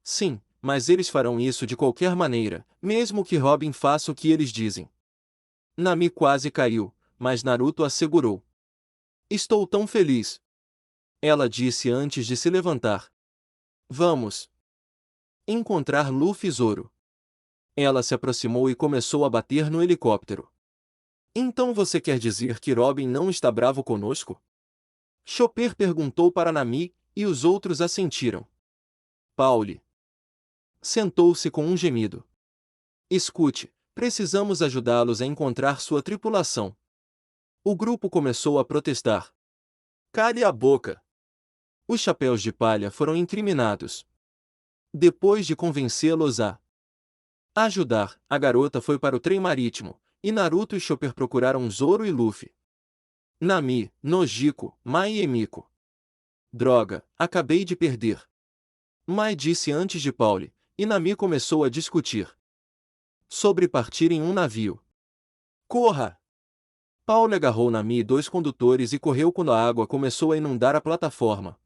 Sim, mas eles farão isso de qualquer maneira, mesmo que Robin faça o que eles dizem. Nami quase caiu, mas Naruto a segurou. Estou tão feliz. Ela disse antes de se levantar. Vamos encontrar Luffy e Zoro. Ela se aproximou e começou a bater no helicóptero. Então você quer dizer que Robin não está bravo conosco? Chopper perguntou para Nami, e os outros assentiram. Pauli Sentou-se com um gemido. Escute, precisamos ajudá-los a encontrar sua tripulação. O grupo começou a protestar. Cale a boca! Os chapéus de palha foram incriminados. Depois de convencê-los a ajudar, a garota foi para o trem marítimo, e Naruto e Chopper procuraram Zoro e Luffy. Nami, Nojiko, Mai e Miko. Droga, acabei de perder. Mai disse antes de Pauli, e Nami começou a discutir sobre partir em um navio. Corra! Pauli agarrou Nami e 2 condutores e correu quando a água começou a inundar a plataforma.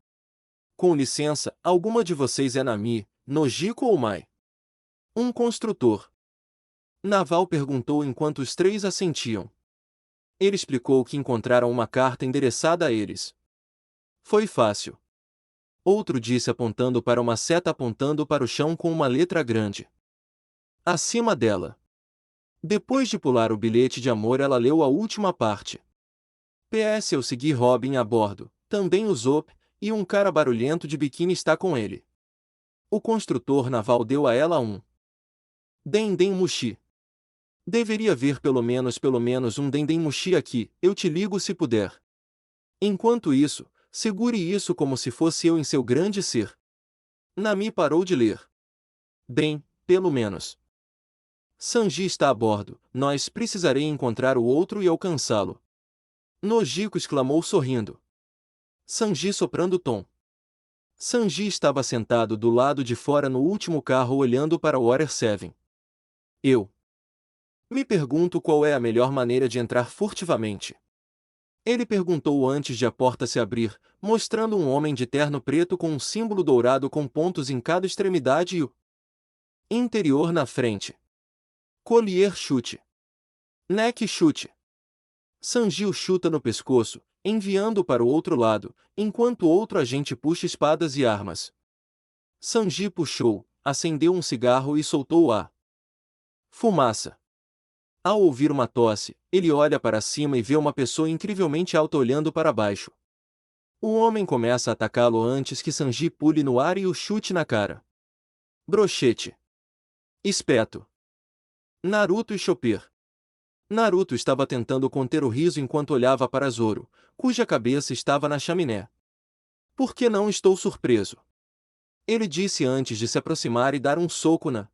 Com licença, alguma de vocês é Nami, Nojiko ou Mai? Um construtor naval perguntou enquanto os 3 assentiam. Ele explicou que encontraram uma carta endereçada a eles. Foi fácil. Outro disse apontando para uma seta apontando para o chão com uma letra grande acima dela. Depois de pular o bilhete de amor, ela leu a última parte. PS, eu segui Robin a bordo, também o Zop, e um cara barulhento de biquíni está com ele. O construtor naval deu a ela um Dendem Mushi. Deveria haver pelo menos um Dendem Mushi aqui, eu te ligo se puder. Enquanto isso, segure isso como se fosse eu em seu grande ser. Nami parou de ler. Bem, pelo menos. Sanji está a bordo, nós precisarei encontrar o outro e alcançá-lo. Nojiko exclamou sorrindo. Sanji soprando tom. Sanji estava sentado do lado de fora no último carro olhando para o Water 7. Eu me pergunto qual é a melhor maneira de entrar furtivamente. Ele perguntou antes de a porta se abrir, mostrando um homem de terno preto com um símbolo dourado com pontos em cada extremidade e o interior na frente. Collier chute. Neck chute. Sanji o chuta no pescoço, enviando-o para o outro lado, enquanto outro agente puxa espadas e armas. Sanji puxou, acendeu um cigarro e soltou a fumaça. Ao ouvir uma tosse, ele olha para cima e vê uma pessoa incrivelmente alta olhando para baixo. O homem começa a atacá-lo antes que Sanji pule no ar e o chute na cara. Brochete. Espeto. Naruto e Chopper. Naruto estava tentando conter o riso enquanto olhava para Zoro, cuja cabeça estava na chaminé. Por que não estou surpreso? Ele disse antes de se aproximar e dar um soco na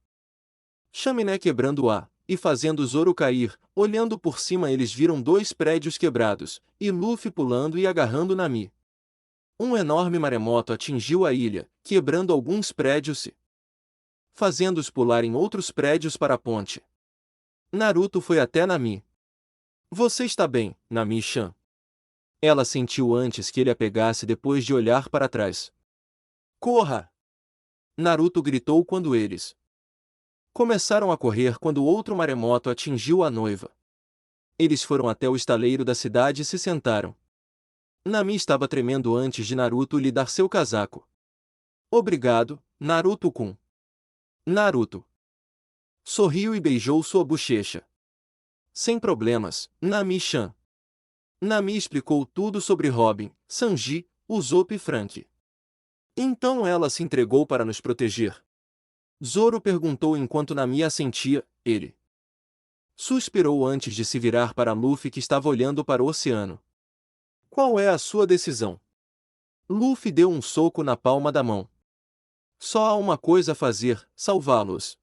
chaminé quebrando-a, e fazendo Zoro cair. Olhando por cima eles viram 2 prédios quebrados, e Luffy pulando e agarrando Nami. Um enorme maremoto atingiu a ilha, quebrando alguns prédios e fazendo-os pular em outros prédios para a ponte. Naruto foi até Nami. Você está bem, Nami-chan? Ela sentiu antes que ele a pegasse depois de olhar para trás. Corra! Naruto gritou quando eles começaram a correr quando outro maremoto atingiu a noiva. Eles foram até o estaleiro da cidade e se sentaram. Nami estava tremendo antes de Naruto lhe dar seu casaco. Obrigado, Naruto-kun. Naruto sorriu e beijou sua bochecha. Sem problemas, Nami-chan. Nami explicou tudo sobre Robin, Sanji, Usopp e Franky. Então ela se entregou para nos proteger? Zoro perguntou enquanto Nami assentia. Ele suspirou antes de se virar para Luffy que estava olhando para o oceano. Qual é a sua decisão? Luffy deu um soco na palma da mão. Só há uma coisa a fazer, salvá-los.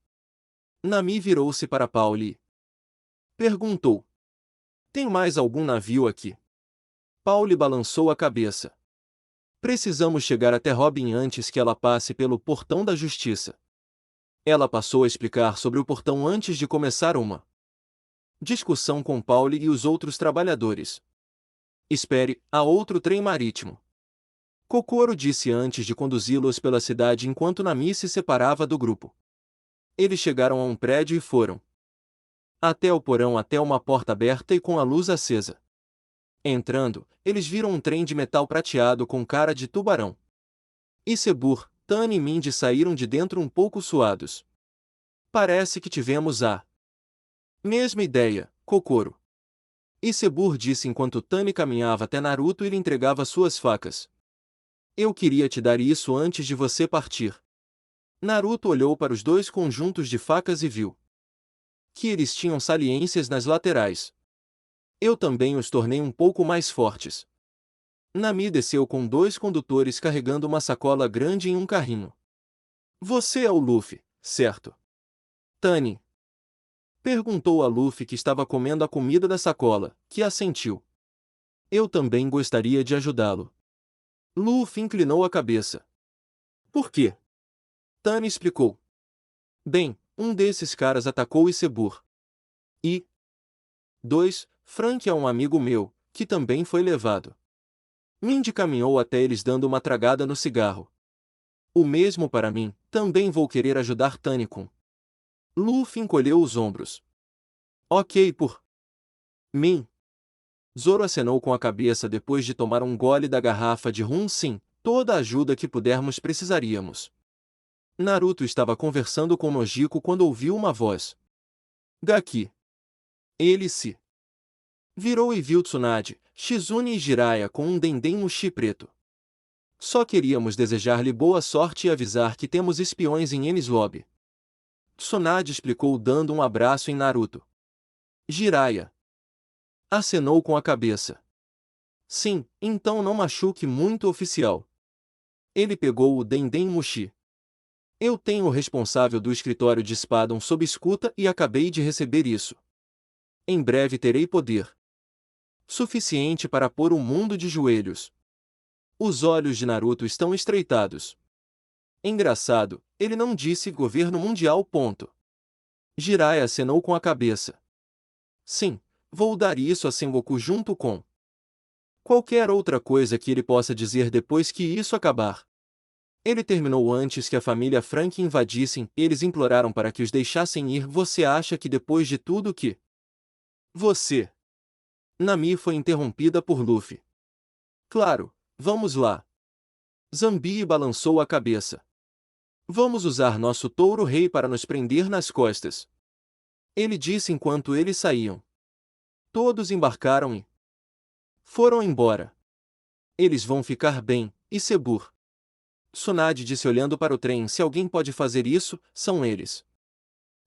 Nami virou-se para Pauli. Perguntou. Tem mais algum navio aqui? Pauli balançou a cabeça. Precisamos chegar até Robin antes que ela passe pelo portão da justiça. Ela passou a explicar sobre o portão antes de começar uma discussão com Pauli e os outros trabalhadores. Espere, há outro trem marítimo. Kokoro disse antes de conduzi-los pela cidade enquanto Nami se separava do grupo. Eles chegaram a um prédio e foram até o porão até uma porta aberta e com a luz acesa. Entrando, eles viram um trem de metal prateado com cara de tubarão. Isebur, Tani e Mindy saíram de dentro um pouco suados. Parece que tivemos a mesma ideia, Kokoro. Isebur disse enquanto Tani caminhava até Naruto e lhe entregava suas facas. Eu queria te dar isso antes de você partir. Naruto olhou para os dois conjuntos de facas e viu que eles tinham saliências nas laterais. Eu também os tornei um pouco mais fortes. Nami desceu com dois condutores carregando uma sacola grande em um carrinho. Você é o Luffy, certo? Tani perguntou a Luffy, que estava comendo a comida da sacola, que assentiu. Eu também gostaria de ajudá-lo. Luffy inclinou a cabeça. Por quê? Tani explicou. Bem, um desses caras atacou Isebur. E 2. Frank é um amigo meu, que também foi levado. Mindy caminhou até eles dando uma tragada no cigarro. O mesmo para mim, também vou querer ajudar Tani-kun. Luffy encolheu os ombros. Ok por mim. Zoro acenou com a cabeça depois de tomar um gole da garrafa de rum. Sim, toda a ajuda que pudermos precisaríamos. Naruto estava conversando com Nojiko quando ouviu uma voz. Gaki. Ele se virou e viu Tsunade, Shizune e Jiraiya com um Dendem Mushi preto. Só queríamos desejar-lhe boa sorte e avisar que temos espiões em Enies Lobby. Tsunade explicou dando um abraço em Naruto. Jiraiya acenou com a cabeça. Sim, então não machuque muito, oficial. Ele pegou o Dendem Mushi. Eu tenho o responsável do escritório de Spadon sob escuta e acabei de receber isso. Em breve terei poder suficiente para pôr o mundo de joelhos. Os olhos de Naruto estão estreitados. Engraçado, ele não disse governo mundial. Jiraiya acenou com a cabeça. Sim, vou dar isso a Sengoku junto com qualquer outra coisa que ele possa dizer depois que isso acabar. Ele terminou antes que a família Frank invadissem. Eles imploraram para que os deixassem ir. Você acha que depois de tudo que você... Nami foi interrompida por Luffy. Claro, vamos lá. Zambi balançou a cabeça. Vamos usar nosso touro rei para nos prender nas costas. Ele disse enquanto eles saíam. Todos embarcaram e foram embora. Eles vão ficar bem, Isebur. Tsunade disse olhando para o trem. Se alguém pode fazer isso, são eles.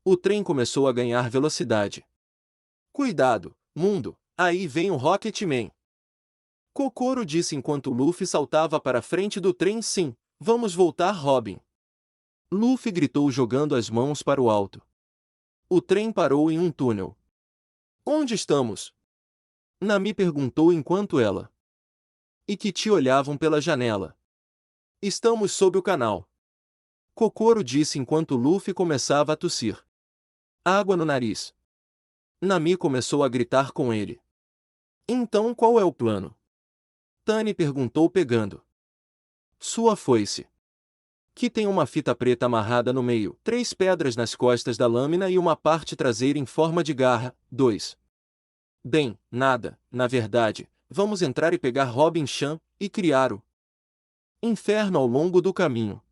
O trem começou a ganhar velocidade. Cuidado, mundo, aí vem o Rocketman. Kokoro disse enquanto Luffy saltava para a frente do trem. Sim, vamos voltar, Robin. Luffy gritou jogando as mãos para o alto. O trem parou em um túnel. Onde estamos? Nami perguntou enquanto ela e Kiti olhavam pela janela. Estamos sob o canal. Kokoro disse enquanto Luffy começava a tossir. Água no nariz. Nami começou a gritar com ele. Então qual é o plano? Tani perguntou pegando sua foice, que tem uma fita preta amarrada no meio, 3 pedras nas costas da lâmina e uma parte traseira em forma de garra. 2. Bem, nada, na verdade, vamos entrar e pegar Robin-chan e criar o inferno ao longo do caminho.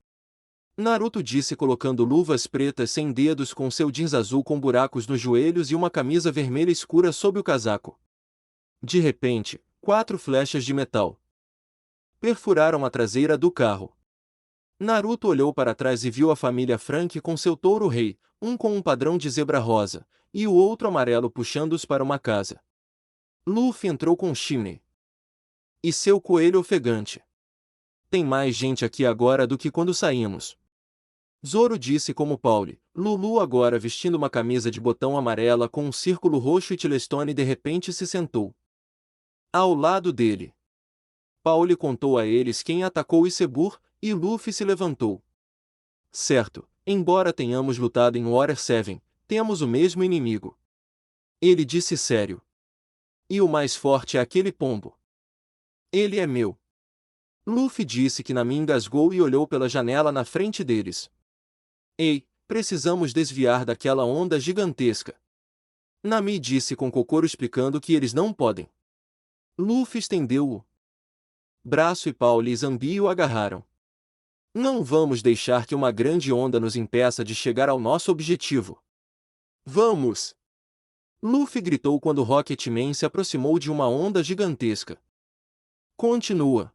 Naruto disse colocando luvas pretas sem dedos com seu jeans azul com buracos nos joelhos e uma camisa vermelha escura sob o casaco. De repente, 4 flechas de metal perfuraram a traseira do carro. Naruto olhou para trás e viu a família Frank com seu touro rei, um com um padrão de zebra rosa, e o outro amarelo puxando-os para uma casa. Luffy entrou com Chimney e seu coelho ofegante. Tem mais gente aqui agora do que quando saímos. Zoro disse como Pauli. Lulu agora vestindo uma camisa de botão amarela com um círculo roxo e Tilestone de repente se sentou ao lado dele. Pauli contou a eles quem atacou Isebur, e Luffy se levantou. Certo, embora tenhamos lutado em Water 7, temos o mesmo inimigo. Ele disse sério. E o mais forte é aquele pombo. Ele é meu. Luffy disse que Nami engasgou e olhou pela janela na frente deles. Ei, precisamos desviar daquela onda gigantesca. Nami disse com Kokoro explicando que eles não podem. Luffy estendeu o braço e Pauli e Zambi o agarraram. Não vamos deixar que uma grande onda nos impeça de chegar ao nosso objetivo. Vamos! Luffy gritou quando Rocketman se aproximou de uma onda gigantesca. Continua.